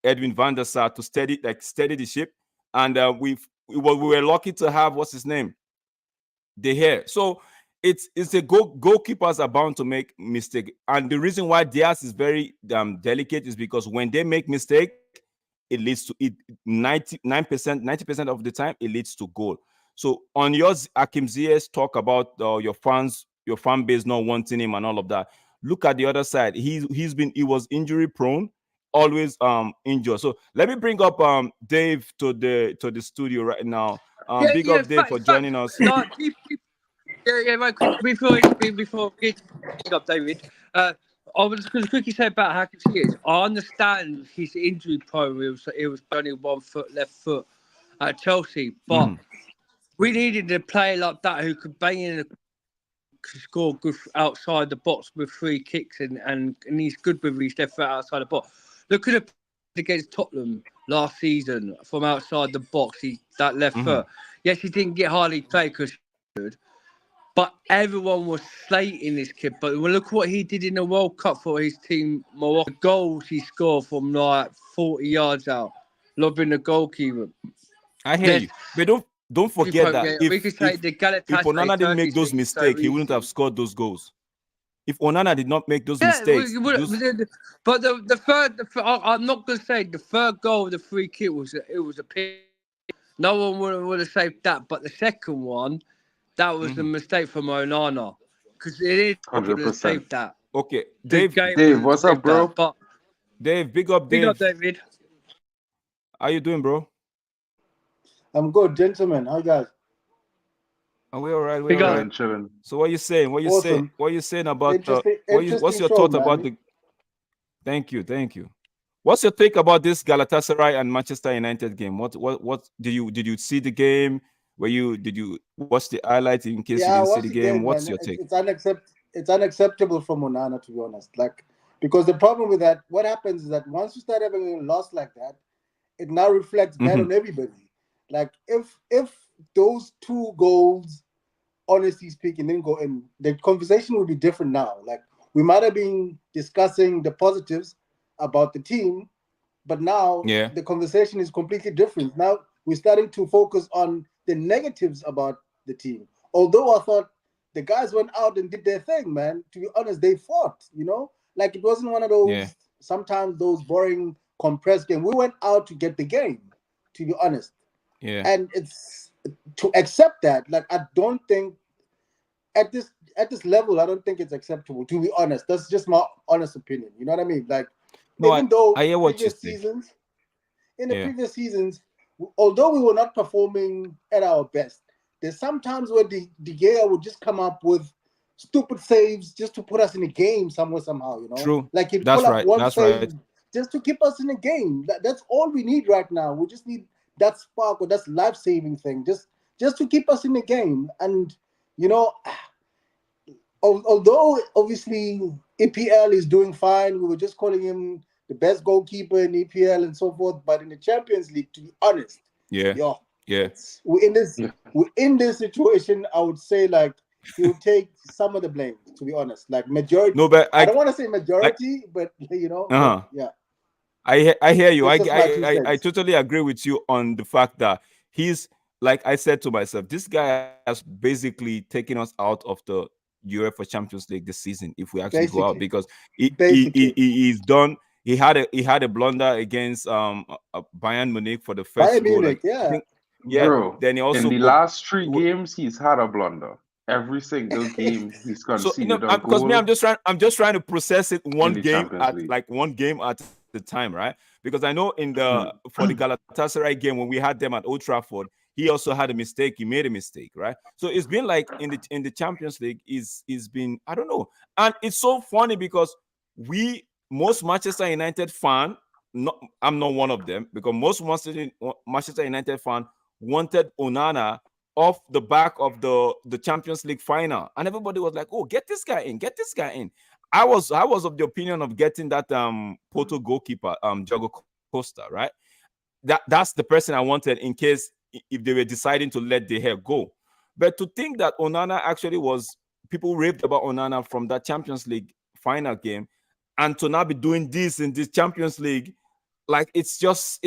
Edwin van der Sar to steady the ship, and we were lucky to have, what's his name, De Gea. So it's a goalkeepers are bound to make mistake, and the reason why Diaz is very delicate is because when they make mistake, it leads to it 99%, 90% of the time it leads to goal. So on yours, Hakim Ziyech talk about your fan base not wanting him and all of that. Look at the other side. He was injury prone, always injured. So let me bring up Dave to the studio right now. Big up Dave for joining us. Like, right, quick, before we pick up David, I was just going to quickly say about Hakim Ziyech. I understand his injury prone. It was only 1 foot, left foot at Chelsea, but we needed a player like that who could bang in and score good outside the box with free kicks, and he's good with his left foot outside the box. Look at the against Tottenham last season from outside the box. That left foot. Yes, he didn't get hardly play because he good. But everyone was slating this kid. But look what he did in the World Cup for his team, Morocco. The goals he scored from like 40 yards out, lobbing the goalkeeper. I hear There's you, but don't forget that we could say the if Onana Galatasaray didn't Turkey make those thing is so mistakes, he wouldn't have easy. scored those goals. If Onana did not make those Yeah, mistakes, those but I'm not going to say the third goal of the free kick was a pick. No one would have saved that. But the second one, that was a mistake from Onana because it is would have 100%. saved that. okay, The Dave. game Dave, would have what's up, saved that. bro? But Dave, big up, big up, Dave. David. How you doing, bro? I'm good, gentlemen. How you guys? Are we all right? We Big all up. right. Chilling. So what you saying? What you saying? Awesome. What you saying about Interesting, what's interesting your show, thought about man. the? Thank you, thank you. What's your take about this Galatasaray and Manchester United game? What did you see the game? Did you watch the highlights in case you Yeah, didn't see what's the the game? game, What's man? your take? It's unacceptable from Onana, to be honest. Like, because the problem with that, what happens is that once you start having a loss like that, it now reflects bad on everybody. Like, if those two goals, honestly speaking, didn't go in, the conversation would be different now. Like, we might have been discussing the positives about the team, but now Yeah, the conversation is completely different. Now we're starting to focus on the negatives about the team. Although I thought the guys went out and did their thing, man. To be honest, they fought, Like, it wasn't one of yeah, those, sometimes those boring compressed games. We went out to get the game, to be honest. yeah. And it's to accept that, like, I don't think at this level, I don't think it's acceptable, to be honest. That's just my honest opinion. You know what I mean? Like, No, even though I hear what you previous say. seasons in the Yeah, previous seasons, although we were not performing at our best, there's sometimes where De Gea would just come up with stupid saves just to put us in a game somewhere, somehow, true. Like, he'd That's pull up right. one That's right. save just to keep us in a game. That's all we need right now. We just need that spark or that life-saving thing, just to keep us in the game. And, you know, although obviously EPL is doing fine, we were just calling him the best goalkeeper in EPL and so forth. But in the Champions League, to be honest, Yeah, yo, yeah. Yeah. we're in this situation. I would say, like, he would take some of the blame. To be honest, like, majority. No, but I don't want to say I majority, but but uh-huh. yeah, I hear you. that's just my two I cents. totally agree with you on the fact that he's like I said to myself, this guy has basically taken us out of the UEFA Champions League this season if we actually go out Basically, because basically, he's done. He had a blunder against Bayern Munich for the Bayern first goal, Munich, and I yeah. think yeah. Bro, Then he in also the last three games, he's had a blunder. Every single game, he's so conceded a because me, goal I'm just trying to process it in the Champions League. one game at a time, right? Because I know in the Hmm. for the Galatasaray game when we had them at Old Trafford, he also had a mistake. He made a mistake, right? So it's been like in the Champions League is been I don't know, and it's so funny because most Manchester United fan, not I'm not one of them because most Manchester United fan wanted Onana off the back of the Champions League final, and everybody was like, "Oh, get this guy in, get this guy in." I was of the opinion of getting that Porto goalkeeper, Diogo Costa, right? That's the person I wanted in case if they were deciding to let the hair go. But to think that Onana actually was people raved about Onana from that Champions League final game, and to now be doing this in this Champions League, like it's just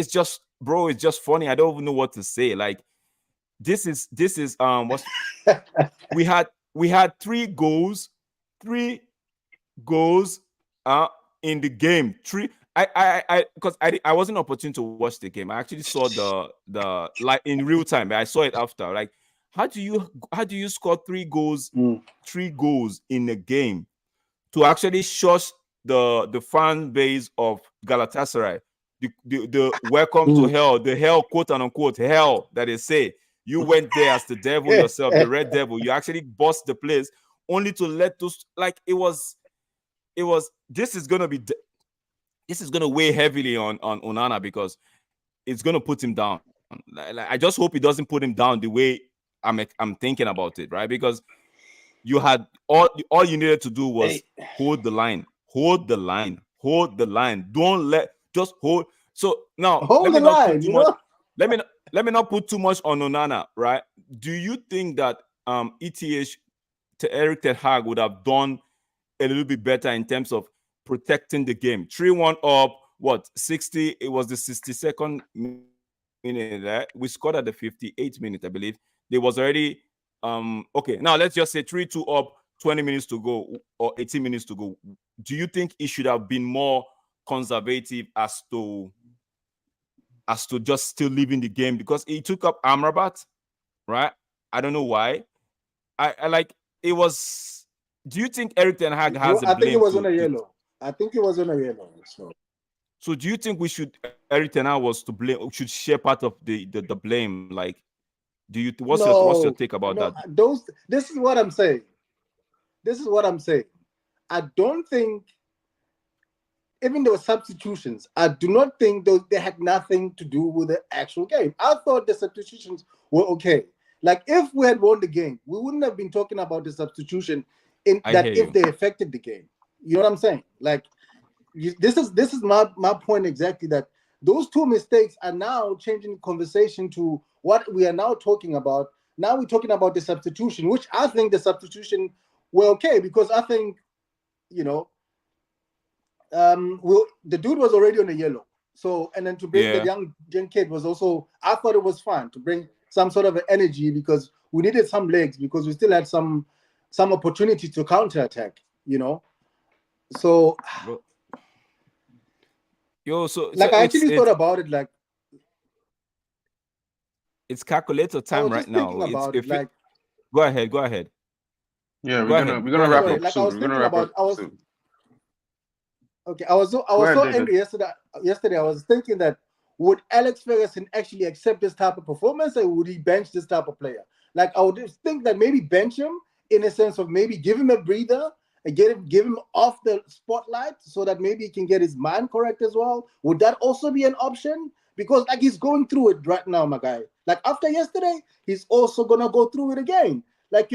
bro, it's just funny. I don't even know what to say. Like this is what's we had three goals in the game. Three I because I wasn't opportune to watch the game. I actually saw the like in real time, but I saw it after. Like, how do you score Mm. three goals in a game to actually shush the fan base of Galatasaray? The welcome to hell, the hell, quote unquote hell that they say. You went there as the devil yourself, the red devil. You actually bossed the place only to let those like it was this is gonna weigh heavily on Onana because it's gonna put him down. Like, I just hope it doesn't put him down the way I'm thinking about it, right? Because you had all you needed to do was Hey, hold the line, hold the line, hold the line. Don't let just hold. So now let hold me the not put line, too much. Let me not put too much on Onana, right? Do you think that ETH Eric Ten Hag would have done a little bit better in terms of protecting the game. 3-1 up, what, 60? It was the 62nd minute, right? We scored at the 58th minute, I believe. There was already, okay, now let's just say 3-2 up, 20 minutes to go or 18 minutes to go. Do you think it should have been more conservative as to just still leaving the game? Because he took up Amrabat, right? I don't know why. I like it was. Do you think Eric Ten Hag has a I think blame it was to, on a yellow. I think it was on a yellow. So do you think we should Eric Ten Hag was to blame? Should share part of the blame? Like, do you? What's your take about that? This is what I'm saying. I don't think, even there were substitutions, I do not think they had nothing to do with the actual game. I thought the substitutions were okay. Like, if we had won the game, we wouldn't have been talking about the substitution if they affected the game. You know what I'm saying? Like, this is my point exactly, that those two mistakes are now changing the conversation to what we are now talking about. Now we're talking about the substitution, which I think the substitution were okay, because I think, the dude was already on a yellow. So, and then to bring the young kid was also, I thought it was fine to bring some sort of energy, because we needed some legs, because we still had some opportunity to counterattack, So, I actually thought about it, like, it's calculator time right now. Go ahead. Yeah, we're gonna wrap up soon. We're gonna wrap up soon. Okay, I was so angry yesterday. I was thinking that, would Alex Ferguson actually accept this type of performance, or would he bench this type of player? Like, I would just think that maybe bench him, in a sense of maybe give him a breather and give him off the spotlight, so that maybe he can get his mind correct as well. Would that also be an option? Because, like, he's going through it right now, my guy. Like, after yesterday, he's also gonna go through it again. Like,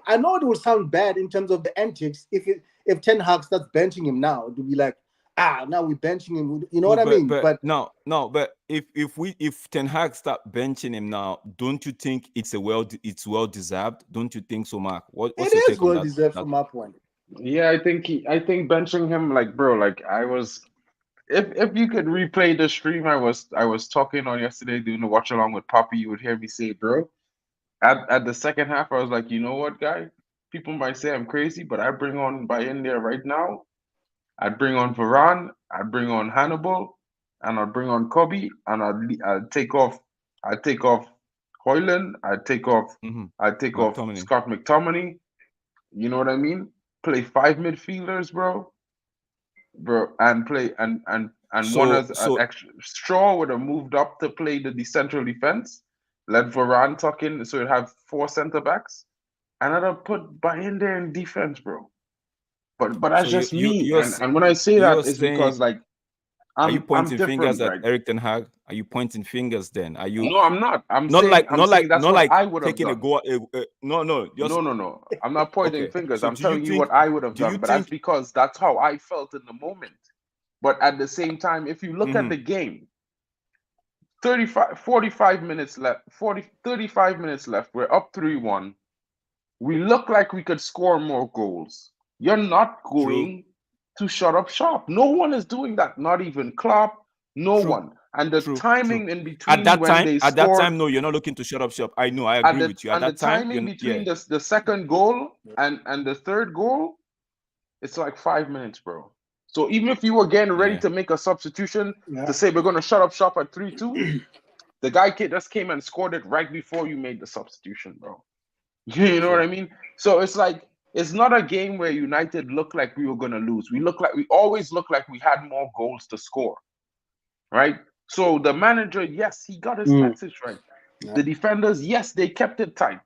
I know it will sound bad in terms of the antics if Ten Hag starts benching him now, to be like, now we're benching him. You know what I mean? But if Ten Hag start benching him now, don't you think it's well deserved? Don't you think so, Mark? What's your take on that? It is well deserved from my point. Yeah, I think benching him, like, bro, like, I was, if you could replay the stream I was talking on yesterday, doing the watch along with Poppy, you would hear me say, bro, at the second half, I was like, you know what, guy? People might say I'm crazy, but I bring on by in there right now. I'd bring on Varane, I'd bring on Hannibal, and I'd bring on Kobe, and I'd take off Hoyland, I'd take off Scott McTominay. You know what I mean? Play 5 midfielders, bro, and play and one as an extra. Straw would have moved up to play the central defense, let Varane tuck in, so you'd have 4 center backs, and I'd have put in there in defense, bro. But that's just me. And when I say that, it's because, like, are you pointing fingers at Eric Ten Hag? Are you pointing fingers then? Are you? No, I'm not. I'm saying that's what I would have done. No. I'm not pointing fingers. I'm telling you what I would have done. But that's because that's how I felt in the moment. But at the same time, if you look at the game, 35 minutes left. 35 minutes left. We're up 3-1. We look like we could score more goals. You're not going to shut up shop. No one is doing that. Not even Klopp. No one. And the timing in between at that time, no, you're not looking to shut up shop. I know. I agree with you. At that time, timing between the second goal and the third goal, it's like 5 minutes, bro. So even if you were getting ready to make a substitution to say we're going to shut up shop at 3-2, the guy just came and scored it right before you made the substitution, bro. You know what I mean? So it's like, it's not a game where United looked like we were going to lose. We always look like we had more goals to score, right? So the manager, yes, he got his message right. Yeah. The defenders, yes, they kept it tight.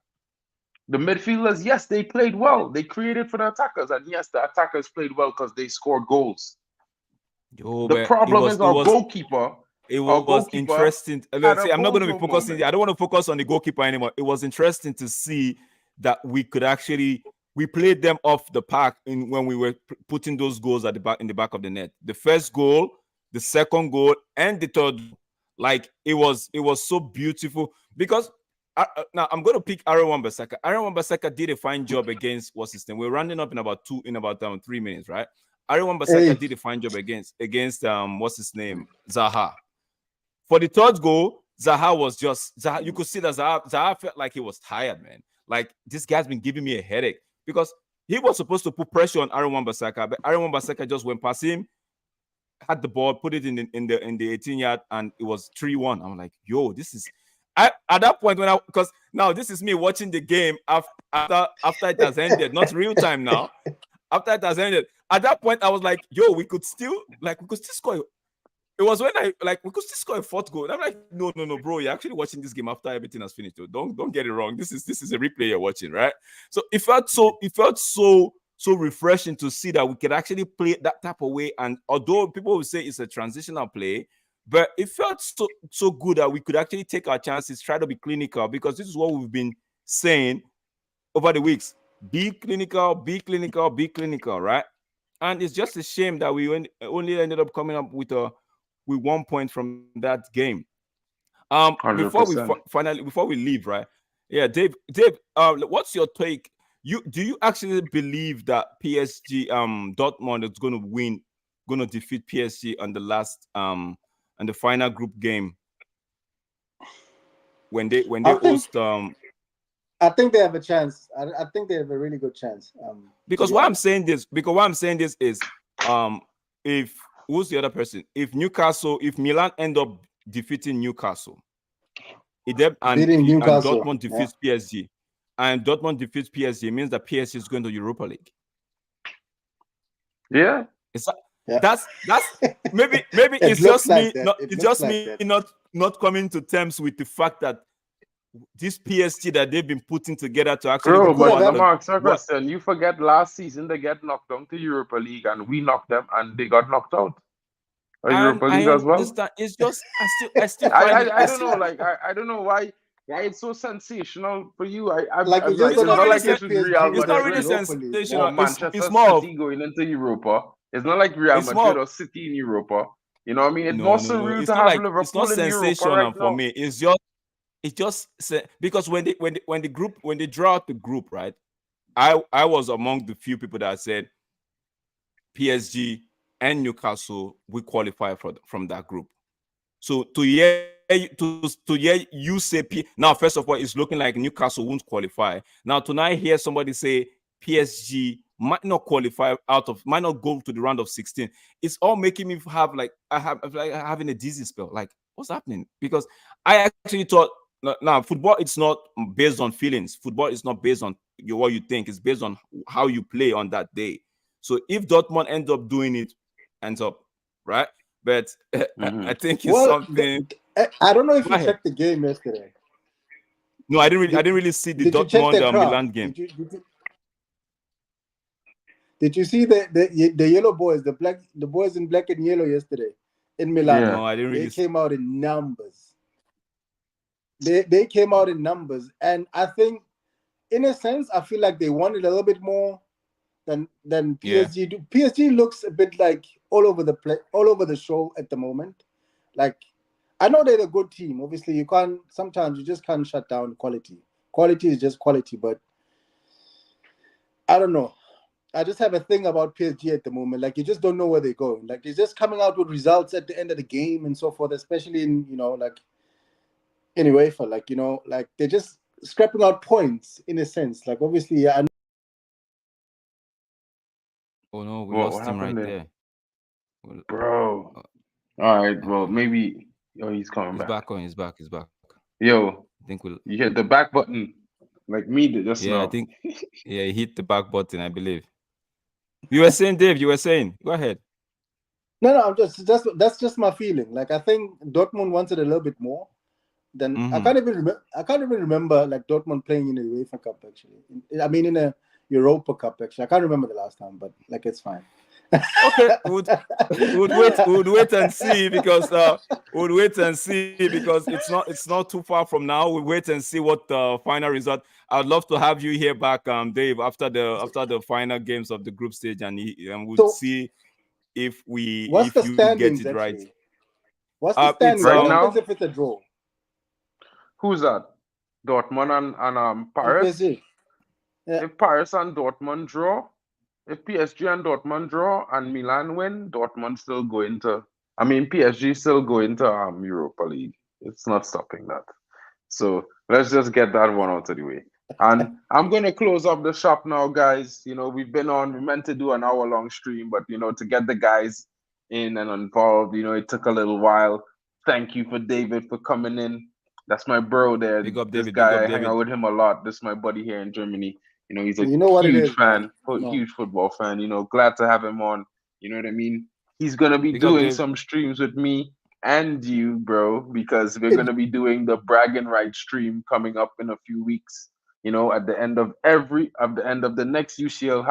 The midfielders, yes, they played well. They created for the attackers. And yes, the attackers played well because they scored goals. The problem is our goalkeeper. It was interesting. I'm not going to be focusing. I don't want to focus on the goalkeeper anymore. It was interesting to see that we played them off the park when we were putting those goals at the back, in the back of the net. The first goal, the second goal, and the third. Like, it was so beautiful, because now I'm going to pick Aaron Wan-Bissaka. Aaron Wan-Bissaka did a fine job against what's his name. We're rounding up in about 3 minutes, right? Aaron Wan-Bissaka Hey. did a fine job against what's his name, Zaha. For the third goal, Zaha was just Zaha. You could see that Zaha felt like he was tired, man. Like, this guy's been giving me a headache, because he was supposed to put pressure on Aaron Wan-Bissaka, but Aaron Wan-Bissaka just went past him, had the ball, put it in the 18-yard, and it was 3-1. I'm like, yo, this is. At that point, because now this is me watching the game after it has ended, not real time now. After it has ended, at that point, I was like, yo, we could still score. It was when we could still score a fourth goal. And I'm like, no, bro, you're actually watching this game after everything has finished. Don't get it wrong. This is a replay you're watching, right? So it felt so refreshing to see that we could actually play that type of way. And although people will say it's a transitional play, but it felt so good that we could actually take our chances, try to be clinical, because this is what we've been saying over the weeks. Be clinical, right? And it's just a shame that we only ended up coming up with 1 point from that game. Before we leave, right? Yeah, Dave, what's your take? Do you actually believe that PSG Dortmund is going to defeat PSG on the last and the final group game when they host I think they have a chance. I think they have a really good chance. Because why I'm saying this is if who's the other person? If Milan end up defeating Newcastle, and Dortmund defeats PSG, and Dortmund defeats PSG, means that PSG is going to Europa League. Yeah. That's maybe it's just me not coming to terms with the fact that this PSG that they've been putting together to actually. Bro, but let me ask a question. You forget last season they get knocked down to Europa League and we knocked them and they got knocked out. Europa League as well. It's just I still find I don't know. Like I don't know why it's so sensational for you. It's not really sensational. Or Manchester City going into Europa. It's not like Real Madrid or City in Europa. You know what I mean? It's more surreal to have Liverpool it's not in sensational Europa right for now. me. It's just because when they draw out the group, right? I was among the few people that said PSG and Newcastle will qualify from that group. So to hear you say now, first of all, it's looking like Newcastle won't qualify. Now tonight, hear somebody say PSG might not qualify might not go to the round of 16. It's all making me having a dizzy spell. Like, what's happening? Because I actually thought. Now, football, it's not based on feelings. Football is not based on what you think. It's based on how you play on that day. So if Dortmund ends up doing it, ends up, right? But I think it's something. I don't know if you checked the game yesterday. No, I didn't really see the Dortmund Milan game. Did you see the yellow boys, the boys in black and yellow yesterday in Milan? Yeah. No, I didn't really. They came out in numbers. They came out in numbers, and I think, in a sense, I feel like they wanted a little bit more than PSG do. PSG looks a bit like all over the show at the moment. Like, I know they're a good team. Obviously, sometimes you just can't shut down quality. Quality is just quality, but I don't know. I just have a thing about PSG at the moment. Like, you just don't know where they're going. Like, they're just coming out with results at the end of the game and so forth, especially in, anyway, they're just scrapping out points in a sense. Like, obviously, I know. Oh no, we lost him right there. Bro. All right, well, maybe he's coming back. He's back. Yo, I think you hit the back button like me did just now. I think he hit the back button, I believe. You were saying, Dave, go ahead. No, that's just my feeling. Like, I think Dortmund wanted a little bit more. Then I can't even remember like Dortmund playing in the UEFA Cup actually. I mean, in a Europa Cup actually. I can't remember the last time, but like, it's fine. Okay, we'd wait and see because it's not too far from now. We'll wait and see what the final result. I'd love to have you here back, Dave, after the final games of the group stage, and we'll see if you get it right. What's the standings right now? If it's a draw? Who's that? Dortmund and And Paris. PSG. Yeah. If Paris and Dortmund draw, if PSG and Dortmund draw and Milan win, Dortmund still go into. I mean, PSG still go into Europa League. It's not stopping that. So let's just get that one out of the way. And I'm going to close up the shop now, guys. You know, we've been on, we meant to do an hour-long stream, but, you know, to get the guys in and involved, you know, it took a little while. Thank you for David for coming in. That's my bro there. Big up This David. Big guy, up I hang out David. with him a lot. This is my buddy here in Germany. You know, he's a You know what it huge is, man. fan, No. huge football fan. You know, glad to have him on. You know what I mean? He's going to be Big up doing Dave. some streams with me and you, bro, because we're gonna be doing the bragging right stream coming up in a few weeks. You know, at the end of the next UCL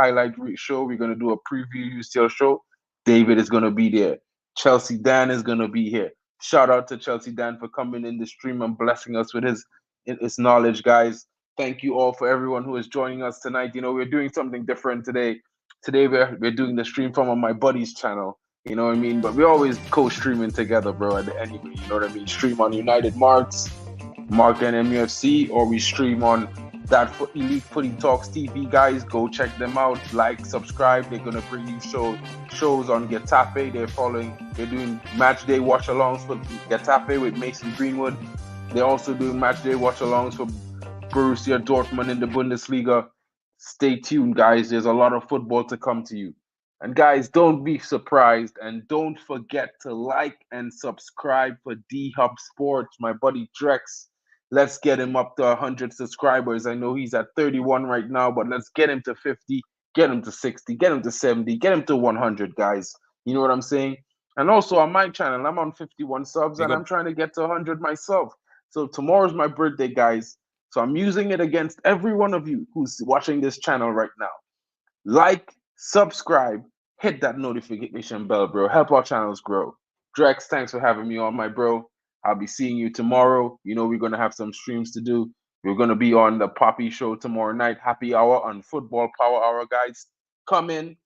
show, we're gonna do a preview UCL show. David is gonna be there. Chelsea Dan is gonna be here. Shout out to Chelsea Dan for coming in the stream and blessing us with his knowledge, guys. Thank you all for everyone who is joining us tonight. You know, we're doing something different today. Today we're doing the stream from on my buddy's channel. You know what I mean? But we're always co-streaming together, bro, anyway. You know what I mean? Stream on United Marks, Mark and MUFC, or we stream on that Elite Footy Talks TV, guys. Go check them out. Like, subscribe. They're going to bring you shows on Getafe. They're doing match day watch-alongs for Getafe with Mason Greenwood. They're also doing match day watch-alongs for Borussia Dortmund in the Bundesliga. Stay tuned, guys. There's a lot of football to come to you. And guys, don't be surprised and don't forget to like and subscribe for D-Hub Sports. My buddy Drex, let's get him up to 100 subscribers. I know he's at 31 right now, but let's get him to 50, get him to 60, get him to 70, get him to 100, guys. You know what I'm saying? And also on my channel, I'm on 51 subs Big and up. I'm trying to get to 100 myself. So tomorrow's my birthday, guys. So I'm using it against every one of you who's watching this channel right now. Like, subscribe, hit that notification bell, bro. Help our channels grow. Drex, thanks for having me on, my bro. I'll be seeing you tomorrow. You know, we're going to have some streams to do. We're going to be on the Poppy Show tomorrow night, happy hour on Football Power Hour, guys. Come in,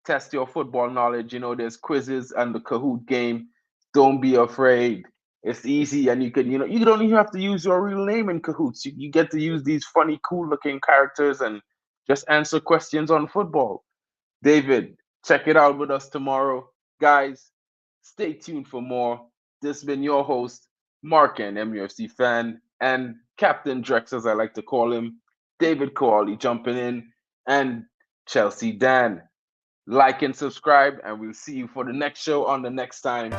test your football knowledge. You know, there's quizzes and the Kahoot game. Don't be afraid. It's easy, and you can, you know, you don't even have to use your real name in Kahoots. You get to use these funny, cool-looking characters and just answer questions on football. David, check it out with us tomorrow. Guys, stay tuned for more. This has been your host, Mark, and MUFC fan, and Captain Drex, as I like to call him, David Coali jumping in, and Chelsea Dan. Like and subscribe, and we'll see you for the next show on the next time.